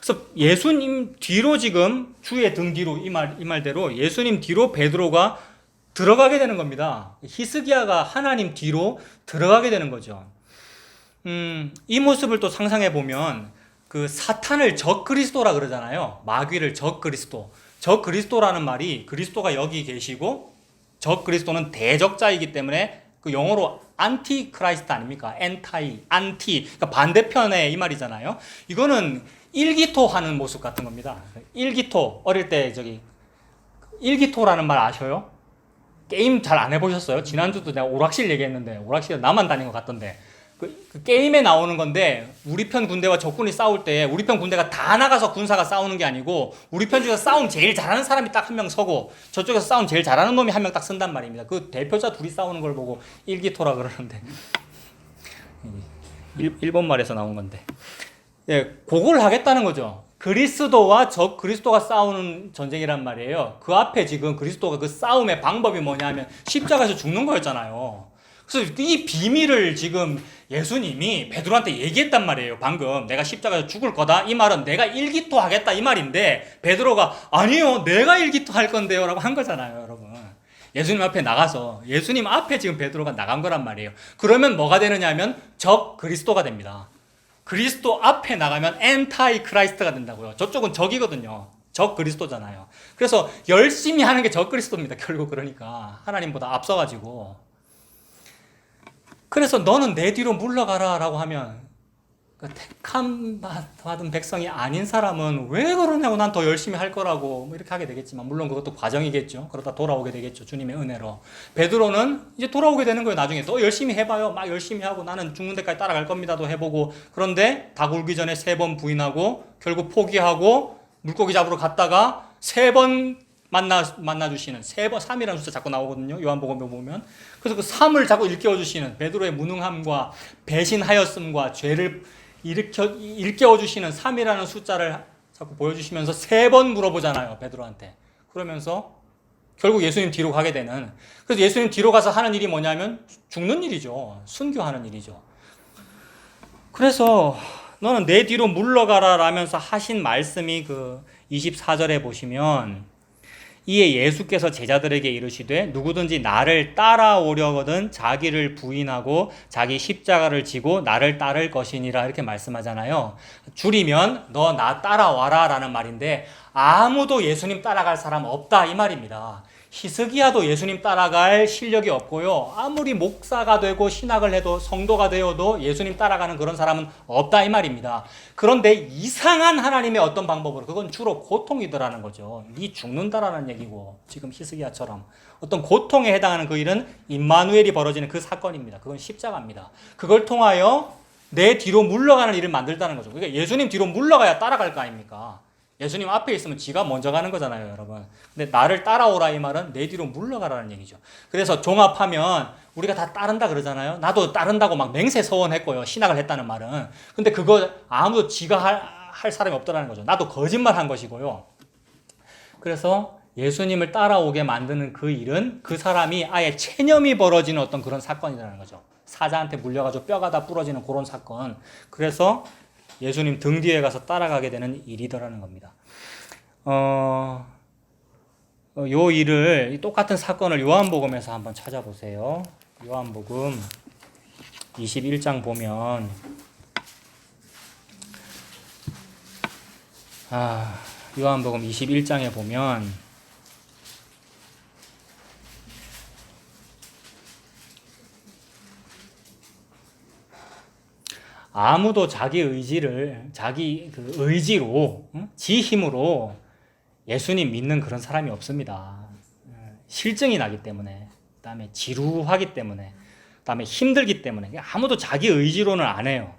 그래서 예수님 뒤로 지금 주의 등 뒤로 이 말대로 예수님 뒤로 베드로가 들어가게 되는 겁니다. 히스기야가 하나님 뒤로 들어가게 되는 거죠. 이 모습을 또 상상해 보면 그 사탄을 적그리스도라 그러잖아요. 마귀를 적그리스도. 적그리스도라는 말이 그리스도가 여기 계시고 적그리스도는 대적자이기 때문에 그 영어로 안티 크라이스트 아닙니까? 엔타이, 안티. 그러니까 반대편의 이 말이잖아요. 이거는 일기토하는 모습 같은 겁니다. 일기토. 어릴 때 일기토라는 말 아셔요? 게임 잘 안 해보셨어요? 지난주도 내가 오락실 얘기했는데 오락실 나만 다닌 것 같던데 그 게임에 나오는 건데 우리 편 군대와 적군이 싸울 때 우리 편 군대가 다 나가서 군사가 싸우는 게 아니고 우리 편 중에서 싸움 제일 잘하는 사람이 딱 한 명 서고 저쪽에서 싸움 제일 잘하는 놈이 한 명 딱 쓴단 말입니다. 그 대표자 둘이 싸우는 걸 보고 일기토라 그러는데 일본 말에서 나온 건데 예, 그걸 하겠다는 거죠. 그리스도와 적 그리스도가 싸우는 전쟁이란 말이에요. 그 앞에 지금 그리스도가 그 싸움의 방법이 뭐냐면 십자가에서 죽는 거였잖아요. 그래서 이 비밀을 지금 예수님이 베드로한테 얘기했단 말이에요. 방금 내가 십자가에서 죽을 거다. 이 말은 내가 일기토 하겠다 이 말인데 베드로가 아니요 내가 일기토 할 건데요 라고 한 거잖아요. 여러분 예수님 앞에 나가서 예수님 앞에 지금 베드로가 나간 거란 말이에요. 그러면 뭐가 되느냐 하면 적 그리스도가 됩니다. 그리스도 앞에 나가면 엔타이 크라이스트가 된다고요. 저쪽은 적이거든요. 적 그리스도잖아요. 그래서 열심히 하는 게 적 그리스도입니다. 결국 그러니까 하나님보다 앞서가지고 그래서 너는 내 뒤로 물러가라 라고 하면 택함 받은 백성이 아닌 사람은 왜 그러냐고 난 더 열심히 할 거라고 뭐 이렇게 하게 되겠지만 물론 그것도 과정이겠죠. 그러다 돌아오게 되겠죠. 주님의 은혜로. 베드로는 이제 돌아오게 되는 거예요. 나중에 또 열심히 해봐요. 막 열심히 하고 나는 죽는 데까지 따라갈 겁니다도 해보고 그런데 다 굴기 전에 3번 부인하고 결국 포기하고 물고기 잡으러 갔다가 3번 만나주시는 3번 3이라는 숫자 자꾸 나오거든요. 요한복음에 보면. 그래서 그 3을 자꾸 일깨워주시는 베드로의 무능함과 배신하였음과 죄를 일깨워주시는 3이라는 숫자를 자꾸 보여주시면서 3번 물어보잖아요. 베드로한테. 그러면서 결국 예수님 뒤로 가게 되는. 그래서 예수님 뒤로 가서 하는 일이 뭐냐면 죽는 일이죠. 순교하는 일이죠. 그래서 너는 내 뒤로 물러가라 라면서 하신 말씀이 그 24절에 보시면 이에 예수께서 제자들에게 이르시되 누구든지 나를 따라오려거든 자기를 부인하고 자기 십자가를 지고 나를 따를 것이니라 이렇게 말씀하잖아요. 줄이면 너 나 따라와라 라는 말인데 아무도 예수님 따라갈 사람 없다 이 말입니다. 히스기야도 예수님 따라갈 실력이 없고요. 아무리 목사가 되고 신학을 해도 성도가 되어도 예수님 따라가는 그런 사람은 없다 이 말입니다. 그런데 이상한 하나님의 어떤 방법으로 그건 주로 고통이더라는 거죠. 네 죽는다라는 얘기고 지금 히스기야처럼 어떤 고통에 해당하는 그 일은 임마누엘이 벌어지는 그 사건입니다. 그건 십자가입니다. 그걸 통하여 내 뒤로 물러가는 일을 만들다는 거죠. 그러니까 예수님 뒤로 물러가야 따라갈 거 아닙니까? 예수님 앞에 있으면 지가 먼저 가는 거잖아요, 여러분. 근데 나를 따라오라 이 말은 내 뒤로 물러가라는 얘기죠. 그래서 종합하면 우리가 다 따른다 그러잖아요. 나도 따른다고 막 맹세서원했고요. 신학을 했다는 말은. 근데 그거 아무도 지가 할 사람이 없더라는 거죠. 나도 거짓말한 것이고요. 그래서 예수님을 따라오게 만드는 그 일은 그 사람이 아예 체념이 벌어지는 어떤 그런 사건이라는 거죠. 사자한테 물려가지고 뼈가 다 부러지는 그런 사건. 그래서 예수님 등 뒤에 가서 따라가게 되는 일이더라는 겁니다. 요 일을 똑같은 사건을 요한복음에서 한번 찾아보세요. 요한복음 21장 보면 요한복음 21장에 보면 아무도 자기 의지를 자기 그 의지로 지 힘으로 예수님 믿는 그런 사람이 없습니다. 실증이 나기 때문에, 그다음에 지루하기 때문에, 그다음에 힘들기 때문에 아무도 자기 의지로는 안 해요.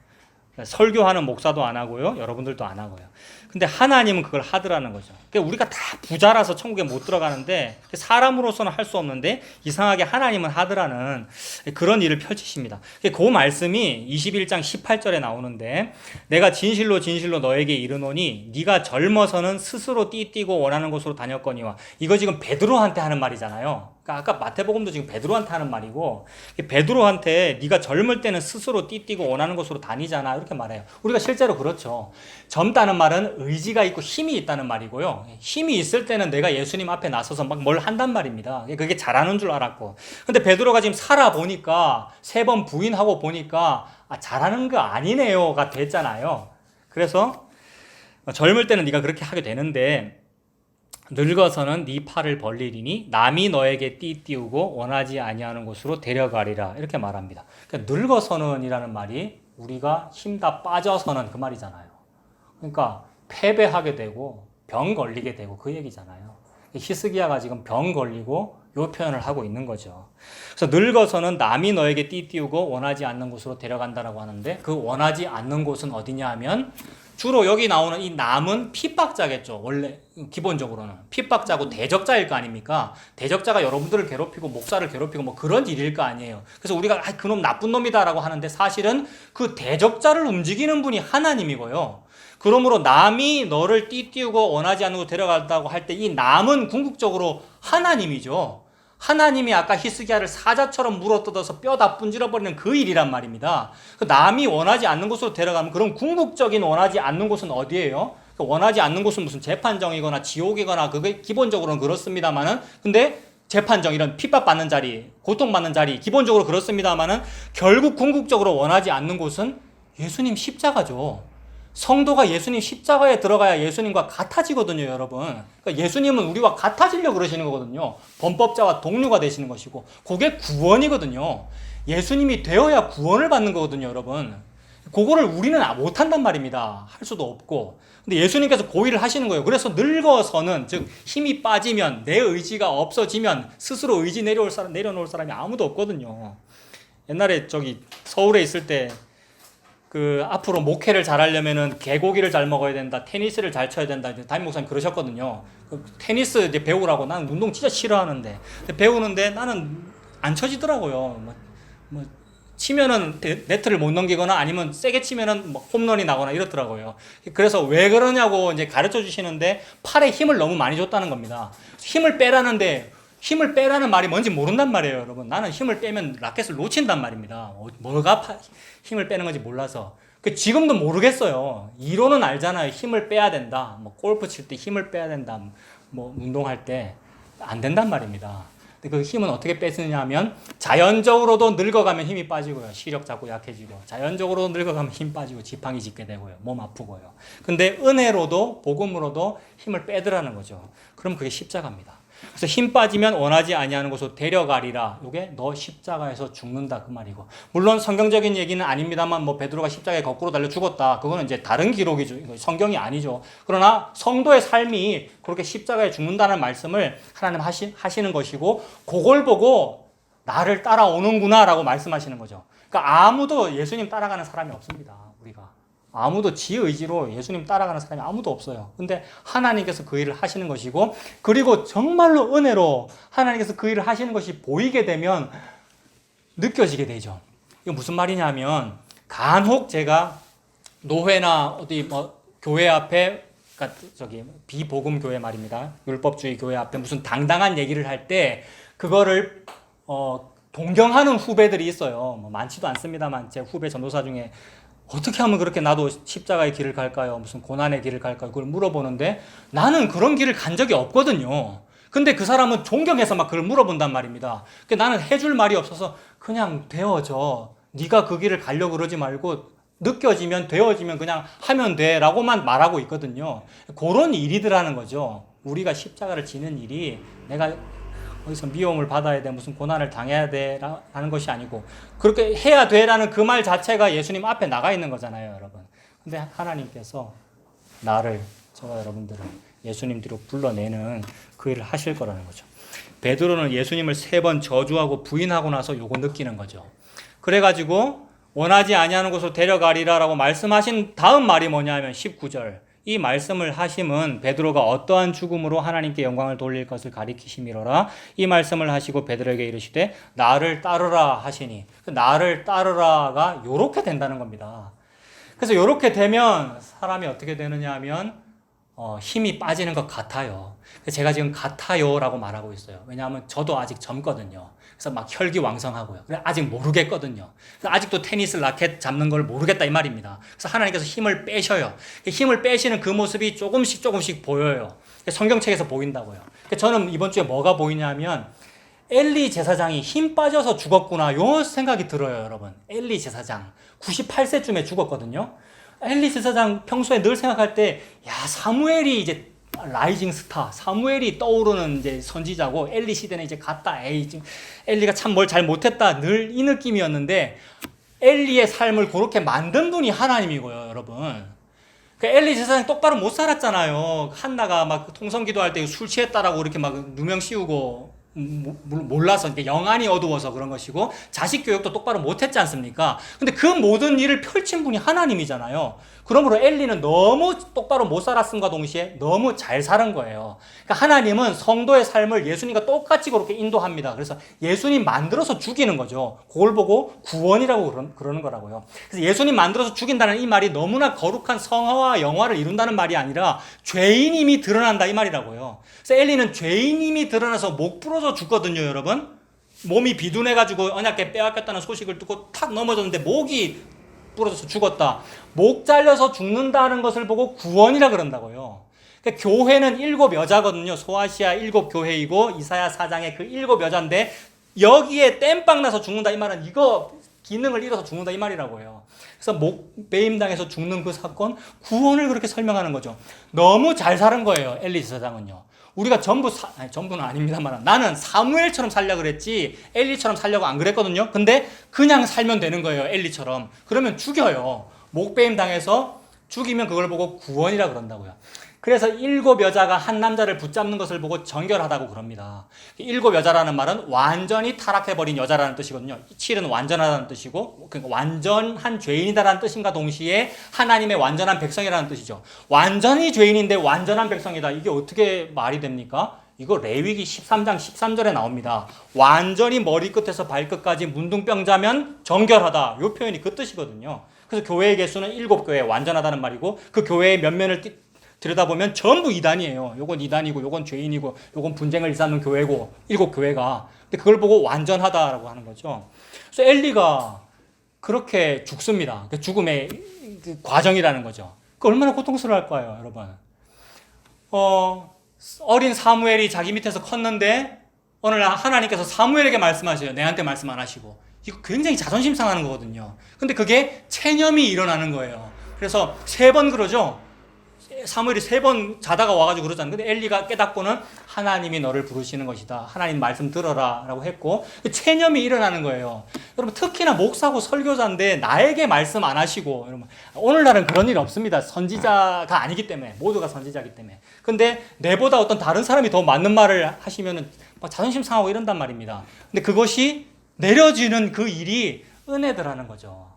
설교하는 목사도 안 하고요, 여러분들도 안 하고요. 근데 하나님은 그걸 하더라는 거죠. 그러니까 우리가 다 부자라서 천국에 못 들어가는데 사람으로서는 할 수 없는데 이상하게 하나님은 하더라는 그런 일을 펼치십니다. 그 말씀이 21장 18절에 나오는데 내가 진실로 진실로 너에게 이르노니 네가 젊어서는 스스로 띠뛰고 원하는 곳으로 다녔거니와. 이거 지금 베드로한테 하는 말이잖아요. 그러니까 아까 마태복음도 지금 베드로한테 하는 말이고, 베드로한테 네가 젊을 때는 스스로 띠뛰고 원하는 곳으로 다니잖아 이렇게 말해요. 우리가 실제로 그렇죠. 젊다는 말은 의지가 있고 힘이 있다는 말이고요. 힘이 있을 때는 내가 예수님 앞에 나서서 막 뭘 한단 말입니다. 그게 잘하는 줄 알았고, 근데 베드로가 지금 살아보니까 3번 부인하고 보니까 잘하는 거 아니네요가 됐잖아요. 그래서 젊을 때는 네가 그렇게 하게 되는데 늙어서는 네 팔을 벌리리니 남이 너에게 띠띠우고 원하지 아니하는 곳으로 데려가리라 이렇게 말합니다. 그러니까 늙어서는이라는 말이 우리가 힘 다 빠져서는 그 말이잖아요. 그러니까 패배하게 되고 병 걸리게 되고 그 얘기잖아요. 히스기야가 지금 병 걸리고 요 표현을 하고 있는 거죠. 그래서 늙어서는 남이 너에게 띠띠우고 원하지 않는 곳으로 데려간다라고 하는데, 그 원하지 않는 곳은 어디냐 하면 주로 여기 나오는 이 남은 핍박자겠죠. 원래 기본적으로는 핍박자고 대적자일 거 아닙니까? 대적자가 여러분들을 괴롭히고 목사를 괴롭히고 뭐 그런 일일 거 아니에요. 그래서 우리가 그놈 나쁜 놈이다라고 하는데 사실은 그 대적자를 움직이는 분이 하나님이고요. 그러므로 남이 너를 띠띠우고 원하지 않는 곳 데려간다고 할 때 이 남은 궁극적으로 하나님이죠. 하나님이 아까 히스기야를 사자처럼 물어뜯어서 뼈 다 분질러버리는 그 일이란 말입니다. 그 남이 원하지 않는 곳으로 데려가면 그런 궁극적인 원하지 않는 곳은 어디예요? 원하지 않는 곳은 무슨 재판정이거나 지옥이거나 그게 기본적으로는 그렇습니다만은, 근데 재판정 이런 핍박받는 자리, 고통받는 자리 기본적으로 그렇습니다만은 결국 궁극적으로 원하지 않는 곳은 예수님 십자가죠. 성도가 예수님 십자가에 들어가야 예수님과 같아지거든요, 여러분. 그러니까 예수님은 우리와 같아지려고 그러시는 거거든요. 범법자와 동료가 되시는 것이고, 그게 구원이거든요. 예수님이 되어야 구원을 받는 거거든요, 여러분. 그거를 우리는 못한단 말입니다. 할 수도 없고. 근데 예수님께서 그 일을 하시는 거예요. 그래서 늙어서는, 즉 힘이 빠지면, 내 의지가 없어지면 스스로 의지 내려놓을 사람이 아무도 없거든요. 옛날에 서울에 있을 때 앞으로 목회를 잘하려면은 개고기를 잘 먹어야 된다, 테니스를 잘 쳐야 된다. 담임 목사님 그러셨거든요. 테니스 이제 배우라고. 나는 운동 진짜 싫어하는데 배우는데 나는 안 쳐지더라고요. 치면은 네트를 못 넘기거나 아니면 세게 치면은 홈런이 나거나 이렇더라고요. 그래서 왜 그러냐고 이제 가르쳐 주시는데 팔에 힘을 너무 많이 줬다는 겁니다. 힘을 빼라는데 힘을 빼라는 말이 뭔지 모른단 말이에요, 여러분. 나는 힘을 빼면 라켓을 놓친단 말입니다. 뭐가 힘을 빼는 건지 몰라서. 지금도 모르겠어요. 이론은 알잖아요. 힘을 빼야 된다. 골프 칠 때 힘을 빼야 된다. 운동할 때 안 된단 말입니다. 근데 그 힘은 어떻게 뺏느냐 하면 자연적으로도 늙어가면 힘이 빠지고요. 시력 자꾸 약해지고, 자연적으로 늙어가면 힘 빠지고 지팡이 짚게 되고요. 몸 아프고요. 근데 은혜로도 복음으로도 힘을 빼더라는 거죠. 그럼 그게 십자가입니다. 그래서 힘 빠지면 원하지 아니하는 곳으로 데려가리라. 이게 너 십자가에서 죽는다 그 말이고, 물론 성경적인 얘기는 아닙니다만 베드로가 십자가에 거꾸로 달려 죽었다, 그거는 이제 다른 기록이죠. 성경이 아니죠. 그러나 성도의 삶이 그렇게 십자가에 죽는다는 말씀을 하나님 하시는 것이고, 그걸 보고 나를 따라오는구나 라고 말씀하시는 거죠. 그러니까 아무도 예수님 따라가는 사람이 없습니다. 우리가 아무도 지 의지로 예수님 따라가는 사람이 아무도 없어요. 근데 하나님께서 그 일을 하시는 것이고, 그리고 정말로 은혜로 하나님께서 그 일을 하시는 것이 보이게 되면 느껴지게 되죠. 이거 무슨 말이냐면, 간혹 제가 노회나 어디 교회 앞에, 비복음 교회 말입니다. 율법주의 교회 앞에 무슨 당당한 얘기를 할 때 그거를 동경하는 후배들이 있어요. 많지도 않습니다만 제 후배 전도사 중에 어떻게 하면 그렇게 나도 십자가의 길을 갈까요? 무슨 고난의 길을 갈까요? 그걸 물어보는데 나는 그런 길을 간 적이 없거든요. 근데 그 사람은 존경해서 막 그걸 물어본단 말입니다. 나는 해줄 말이 없어서 그냥 되어져. 네가 그 길을 가려고 그러지 말고 느껴지면 되어지면 그냥 하면 돼 라고만 말하고 있거든요. 그런 일이더라는 거죠. 우리가 십자가를 지는 일이 내가 거기서 미움을 받아야 돼, 무슨 고난을 당해야 돼라는 것이 아니고 그렇게 해야 돼라는 그 말 자체가 예수님 앞에 나가 있는 거잖아요, 여러분. 근데 하나님께서 저와 여러분들을 예수님 뒤로 불러내는 그 일을 하실 거라는 거죠. 베드로는 예수님을 3번 저주하고 부인하고 나서 요거 느끼는 거죠. 그래가지고 원하지 아니하는 곳으로 데려가리라라고 말씀하신 다음 말이 뭐냐면 19절. 이 말씀을 하심은 베드로가 어떠한 죽음으로 하나님께 영광을 돌릴 것을 가리키심이로라. 이 말씀을 하시고 베드로에게 이르시되 나를 따르라 하시니, 나를 따르라가 요렇게 된다는 겁니다. 그래서 요렇게 되면 사람이 어떻게 되느냐 하면 힘이 빠지는 것 같아요. 제가 지금 같아요라고 말하고 있어요. 왜냐하면 저도 아직 젊거든요. 그래서 막 혈기왕성하고요. 그래 아직 모르겠거든요. 그래서 아직도 테니스 라켓 잡는 걸 모르겠다 이 말입니다. 그래서 하나님께서 힘을 빼셔요. 힘을 빼시는 그 모습이 조금씩 보여요. 성경책에서 보인다고요. 저는 이번 주에 뭐가 보이냐면 엘리 제사장이 힘 빠져서 죽었구나 요 생각이 들어요, 여러분. 엘리 제사장 98세쯤에 죽었거든요. 엘리 제사장 평소에 늘 생각할 때, 사무엘이 이제 라이징 스타, 사무엘이 떠오르는 이제 선지자고 엘리 시대는 이제 갔다. 지금 엘리가 참 뭘 잘 못했다. 늘 이 느낌이었는데 엘리의 삶을 그렇게 만든 분이 하나님이고요, 여러분. 그 엘리 제사장이 똑바로 못 살았잖아요. 한나가 막 통성기도할 때 술 취했다라고 이렇게 막 누명 씌우고 몰라서 이렇게 영안이 어두워서 그런 것이고 자식 교육도 똑바로 못했지 않습니까? 근데 그 모든 일을 펼친 분이 하나님이잖아요. 그러므로 엘리는 너무 똑바로 못 살았음과 동시에 너무 잘 살은 거예요. 그러니까 하나님은 성도의 삶을 예수님과 똑같이 그렇게 인도합니다. 그래서 예수님 만들어서 죽이는 거죠. 그걸 보고 구원이라고 그러는 거라고요. 그래서 예수님 만들어서 죽인다는 이 말이 너무나 거룩한 성화와 영화를 이룬다는 말이 아니라 죄인임이 드러난다 이 말이라고요. 그래서 엘리는 죄인임이 드러나서 목 부러져 죽거든요, 여러분. 몸이 비둔해가지고 언약궤 빼앗겼다는 소식을 듣고 탁 넘어졌는데 목이 부러져서 죽었다. 목 잘려서 죽는다는 것을 보고 구원이라 그런다고요. 그러니까 교회는 7 여자거든요. 소아시아 7 교회이고 이사야 4장의 그 7 여자인데 여기에 땜빵 나서 죽는다 이 말은 이거 기능을 잃어서 죽는다 이 말이라고요. 그래서 목 베임당해서 죽는 그 사건 구원을 그렇게 설명하는 거죠. 너무 잘 사는 거예요, 엘리 제사장은요. 우리가 전부는 아닙니다만 나는 사무엘처럼 살려고 그랬지 엘리처럼 살려고 안 그랬거든요. 근데 그냥 살면 되는 거예요, 엘리처럼. 그러면 죽여요. 목베임 당해서 죽이면 그걸 보고 구원이라 그런다고요. 그래서 7 여자가 한 남자를 붙잡는 것을 보고 정결하다고 그럽니다. 7 여자라는 말은 완전히 타락해버린 여자라는 뜻이거든요. 7은 완전하다는 뜻이고 그러니까 완전한 죄인이다라는 뜻인가 동시에 하나님의 완전한 백성이라는 뜻이죠. 완전히 죄인인데 완전한 백성이다. 이게 어떻게 말이 됩니까? 이거 레위기 13장 13절에 나옵니다. 완전히 머리끝에서 발끝까지 문둥병자면 정결하다. 이 표현이 그 뜻이거든요. 그래서 교회의 개수는 7 교회 완전하다는 말이고 그 교회의 면면을 들여다보면 전부 이단이에요. 요건 이단이고 요건 죄인이고 요건 분쟁을 일삼는 교회고 7 교회가. 근데 그걸 보고 완전하다라고 하는 거죠. 그래서 엘리가 그렇게 죽습니다. 그 죽음의 과정이라는 거죠. 그 얼마나 고통스러울까요, 여러분? 어린 사무엘이 자기 밑에서 컸는데 어느 날 하나님께서 사무엘에게 말씀하셔요. 내한테 말씀 안 하시고. 이거 굉장히 자존심 상하는 거거든요. 근데 그게 체념이 일어나는 거예요. 그래서 3번 그러죠. 사무엘이 3번 자다가 와가지고 그러잖아요. 근데 엘리가 깨닫고는 하나님이 너를 부르시는 것이다. 하나님 말씀 들어라 라고 했고 체념이 일어나는 거예요. 여러분 특히나 목사고 설교자인데 나에게 말씀 안 하시고 여러분 오늘날은 그런 일 없습니다. 선지자가 아니기 때문에 모두가 선지자이기 때문에. 근데 내보다 어떤 다른 사람이 더 맞는 말을 하시면은 막 자존심 상하고 이런단 말입니다. 근데 그것이 내려지는 그 일이 은혜더라는 거죠.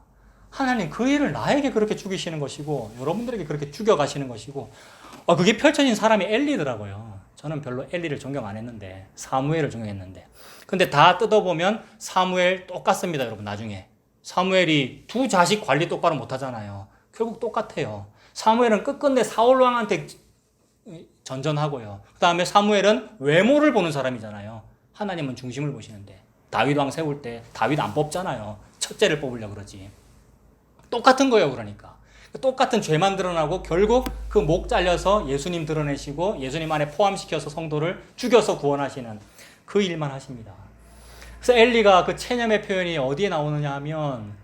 하나님 그 일을 나에게 그렇게 죽이시는 것이고 여러분들에게 그렇게 죽여가시는 것이고 그게 펼쳐진 사람이 엘리더라고요. 저는 별로 엘리를 존경 안 했는데 사무엘을 존경했는데 근데 다 뜯어보면 사무엘 똑같습니다. 여러분 나중에 사무엘이 2 자식 관리 똑바로 못하잖아요. 결국 똑같아요. 사무엘은 끝끝내 사울왕한테 전전하고요. 그 다음에 사무엘은 외모를 보는 사람이잖아요. 하나님은 중심을 보시는데 다윗 왕 세울 때 다윗 안 뽑잖아요. 첫째를 뽑으려고 그러지. 똑같은 거예요. 그러니까 똑같은 죄만 드러나고 결국 그 목 잘려서 예수님 드러내시고 예수님 안에 포함시켜서 성도를 죽여서 구원하시는 그 일만 하십니다. 그래서 엘리가 그 체념의 표현이 어디에 나오느냐 하면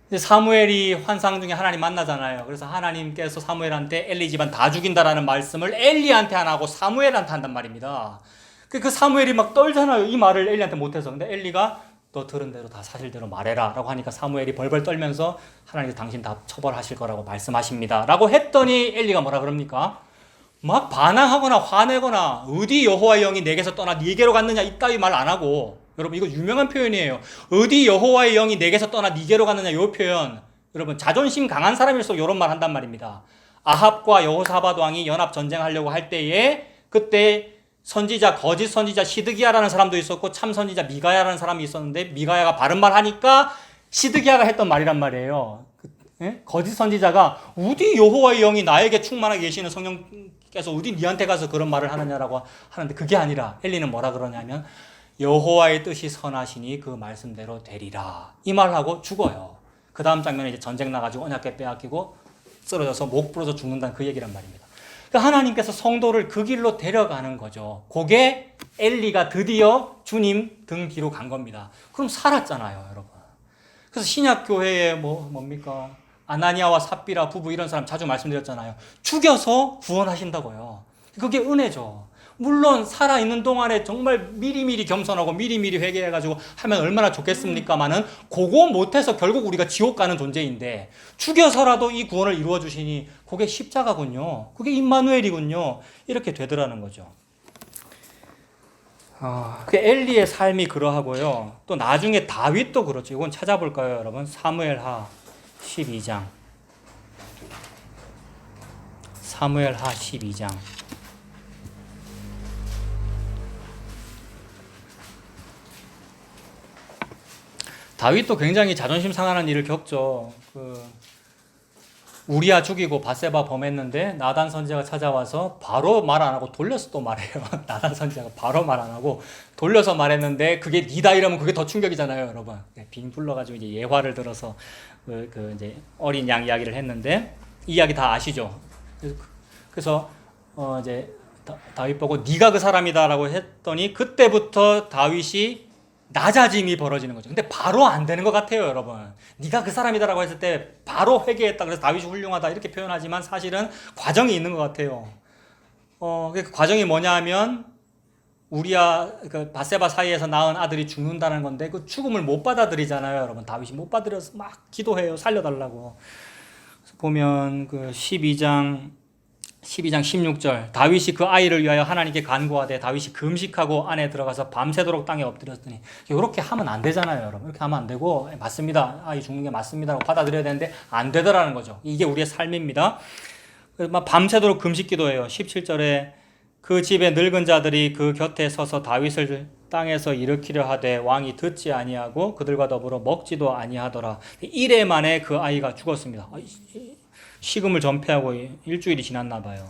이제 사무엘이 환상 중에 하나님 만나잖아요. 그래서 하나님께서 사무엘한테 엘리 집안 다 죽인다라는 말씀을 엘리한테 안 하고 사무엘한테 한단 말입니다. 그 사무엘이 막 떨잖아요. 이 말을 엘리한테 못해서. 근데 엘리가 너 들은 대로 다 사실대로 말해라 라고 하니까 사무엘이 벌벌 떨면서 하나님께서 당신 다 처벌하실 거라고 말씀하십니다 라고 했더니 엘리가 뭐라 그럽니까? 막 반항하거나 화내거나 어디 여호와의 영이 내게서 떠나 네게로 갔느냐 이따위 말 안 하고, 여러분 이거 유명한 표현이에요. 어디 여호와의 영이 내게서 떠나 네게로 갔느냐 이 표현, 여러분 자존심 강한 사람일수록 이런 말 한단 말입니다. 아합과 여호사밧 왕이 연합 전쟁하려고 할 때에 그때 선지자, 거짓 선지자 시드기야라는 사람도 있었고 참 선지자 미가야라는 사람이 있었는데 미가야가 바른 말 하니까 시드기야가 했던 말이란 말이에요. 거짓 선지자가 어디 여호와의 영이 나에게 충만하게 계시는 성령께서 어디 니한테 가서 그런 말을 하느냐라고 하는데, 그게 아니라 엘리는 뭐라 그러냐면 여호와의 뜻이 선하시니 그 말씀대로 되리라 이 말하고 죽어요. 그 다음 장면에 이제 전쟁 나가지고 언약궤 빼앗기고 쓰러져서 목 부러져 죽는다는 그 얘기란 말입니다. 그러니까 하나님께서 성도를 그 길로 데려가는 거죠. 그게 엘리가 드디어 주님 등 뒤로 간 겁니다. 그럼 살았잖아요, 여러분. 그래서 신약교회에 뭡니까? 아나니아와 삽비라 부부 이런 사람 자주 말씀드렸잖아요. 죽여서 구원하신다고요. 그게 은혜죠. 물론 살아있는 동안에 정말 미리미리 겸손하고 미리미리 회개해가지고 하면 얼마나 좋겠습니까마는 그거 못해서 결국 우리가 지옥 가는 존재인데 죽여서라도 이 구원을 이루어 주시니 그게 십자가군요. 그게 임마누엘이군요. 이렇게 되더라는 거죠. 그 엘리의 삶이 그러하고요. 또 나중에 다윗도 그렇죠. 이건 찾아볼까요, 여러분? 사무엘하 12장. 사무엘하 12장. 다윗도 굉장히 자존심 상하는 일을 겪죠. 우리야 죽이고 밧세바 범했는데 나단 선지자가 찾아와서 바로 말 안 하고 돌려서 또 말해요. 나단 선지자가 바로 말 안 하고 돌려서 말했는데 그게 니다 이러면 그게 더 충격이잖아요, 여러분. 빙 불러가지고 이제 예화를 들어서 이제 어린 양 이야기를 했는데 이 이야기 다 아시죠? 그래서 이제 다윗 보고 네가 그 사람이다라고 했더니 그때부터 다윗이 낮아짐이 벌어지는 거죠. 근데 바로 안 되는 것 같아요, 여러분. 네가 그 사람이다라고 했을 때 바로 회개했다. 그래서 다윗이 훌륭하다 이렇게 표현하지만 사실은 과정이 있는 것 같아요. 그 과정이 뭐냐 하면 우리야 그 밧세바 사이에서 낳은 아들이 죽는다는 건데 그 죽음을 못 받아들이잖아요, 여러분. 다윗이 못 받아들여서 막 기도해요, 살려달라고. 그래서 보면 그 12장 16절 다윗이 그 아이를 위하여 하나님께 간구하되 다윗이 금식하고 안에 들어가서 밤새도록 땅에 엎드렸더니, 이렇게 하면 안 되잖아요, 여러분. 이렇게 하면 안 되고 맞습니다, 아이 죽는 게 맞습니다라고 받아들여야 되는데 안 되더라는 거죠. 이게 우리의 삶입니다. 막 밤새도록 금식 기도해요. 17절에 그 집의 늙은 자들이 그 곁에 서서 다윗을 땅에서 일으키려 하되 왕이 듣지 아니하고 그들과 더불어 먹지도 아니하더라. 이래 만에 그 아이가 죽었습니다. 식음을 전폐하고 일주일이 지났나 봐요.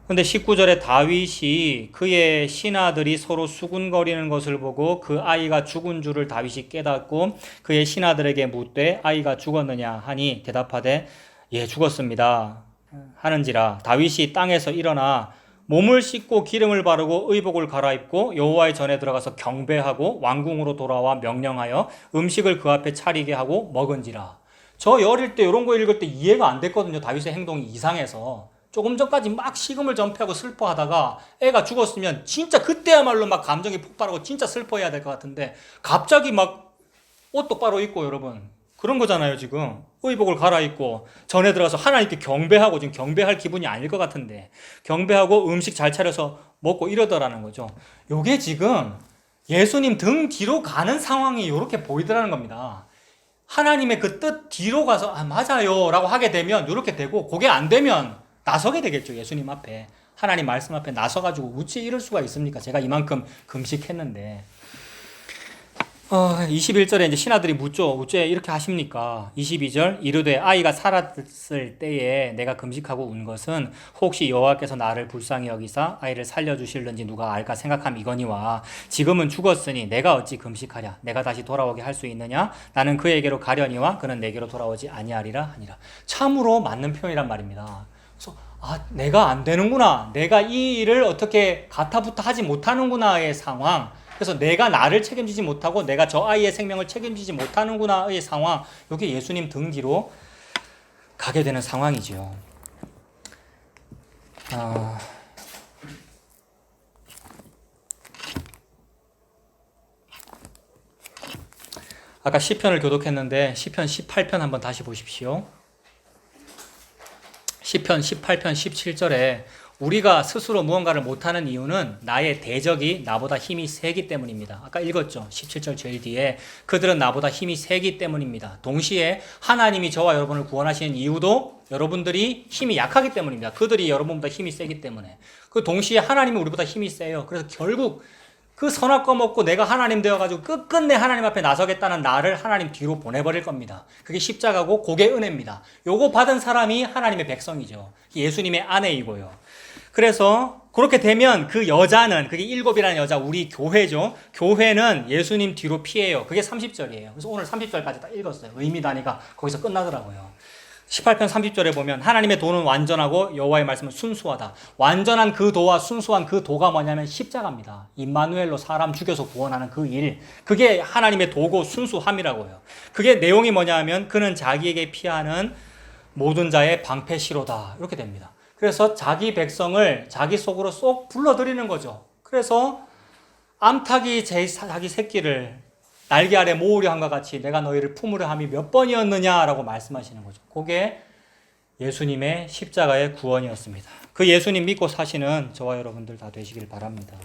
근데 19절에 다윗이 그의 신하들이 서로 수군거리는 것을 보고 그 아이가 죽은 줄을 다윗이 깨닫고 그의 신하들에게 묻되 아이가 죽었느냐 하니 대답하되 예 죽었습니다 하는지라. 다윗이 땅에서 일어나 몸을 씻고 기름을 바르고 의복을 갈아입고 여호와의 전에 들어가서 경배하고 왕궁으로 돌아와 명령하여 음식을 그 앞에 차리게 하고 먹은지라. 저 어릴 때 이런 거 읽을 때 이해가 안 됐거든요. 다윗의 행동이 이상해서. 조금 전까지 막 식음을 전폐하고 슬퍼하다가 애가 죽었으면 진짜 그때야말로 막 감정이 폭발하고 진짜 슬퍼해야 될 것 같은데 갑자기 막 옷 똑바로 입고, 여러분 그런 거잖아요. 지금 의복을 갈아입고 전에 들어가서 하나님께 경배하고, 지금 경배할 기분이 아닐 것 같은데 경배하고 음식 잘 차려서 먹고 이러더라는 거죠. 요게 지금 예수님 등 뒤로 가는 상황이 이렇게 보이더라는 겁니다. 하나님의 그 뜻 뒤로 가서 맞아요 라고 하게 되면 이렇게 되고, 그게 안 되면 나서게 되겠죠. 예수님 앞에, 하나님 말씀 앞에 나서가지고 어찌 이럴 수가 있습니까? 제가 이만큼 금식했는데. 21절에 이제 신하들이 묻죠. 어째 이렇게 하십니까? 22절 이르되 아이가 살았을 때에 내가 금식하고 운 것은 혹시 여호와께서 나를 불쌍히 여기사 아이를 살려주실는지 누가 알까 생각함이거니와 지금은 죽었으니 내가 어찌 금식하랴? 내가 다시 돌아오게 할 수 있느냐? 나는 그에게로 가려니와 그는 내게로 돌아오지 아니하리라 하니라. 참으로 맞는 표현이란 말입니다. 그래서 내가 안 되는구나, 내가 이 일을 어떻게 가타부타 하지 못하는구나의 상황, 그래서 내가 나를 책임지지 못하고 내가 저 아이의 생명을 책임지지 못하는구나의 상황, 이게 예수님 등 뒤로 가게 되는 상황이죠. 아까 시편을 교독했는데 시편 18편 한번 다시 보십시오. 시편 18편 17절에 우리가 스스로 무언가를 못하는 이유는 나의 대적이 나보다 힘이 세기 때문입니다. 아까 읽었죠. 17절 제일 뒤에 그들은 나보다 힘이 세기 때문입니다. 동시에 하나님이 저와 여러분을 구원하시는 이유도 여러분들이 힘이 약하기 때문입니다. 그들이 여러분보다 힘이 세기 때문에. 그 동시에 하나님은 우리보다 힘이 세요. 그래서 결국 그 선악과 먹고 내가 하나님 되어가지고 끝끝내 하나님 앞에 나서겠다는 나를 하나님 뒤로 보내버릴 겁니다. 그게 십자가고 그게 은혜입니다. 요거 받은 사람이 하나님의 백성이죠. 예수님의 아내이고요. 그래서 그렇게 되면 그 여자는, 그게 일곱이라는 여자, 우리 교회죠. 교회는 예수님 뒤로 피해요. 그게 30절이에요. 그래서 오늘 30절까지 딱 읽었어요. 의미다니가 거기서 끝나더라고요. 18편 30절에 보면 하나님의 도는 완전하고 여호와의 말씀은 순수하다. 완전한 그 도와 순수한 그 도가 뭐냐면 십자가입니다. 임마누엘로 사람 죽여서 구원하는 그 일. 그게 하나님의 도고 순수함이라고요. 그게 내용이 뭐냐면 그는 자기에게 피하는 모든 자의 방패시로다. 이렇게 됩니다. 그래서 자기 백성을 자기 속으로 쏙 불러들이는 거죠. 그래서 암탉이 자기 새끼를 날개 아래 모으려 함과 같이 내가 너희를 품으려 함이 몇 번이었느냐라고 말씀하시는 거죠. 그게 예수님의 십자가의 구원이었습니다. 그 예수님 믿고 사시는 저와 여러분들 다 되시길 바랍니다.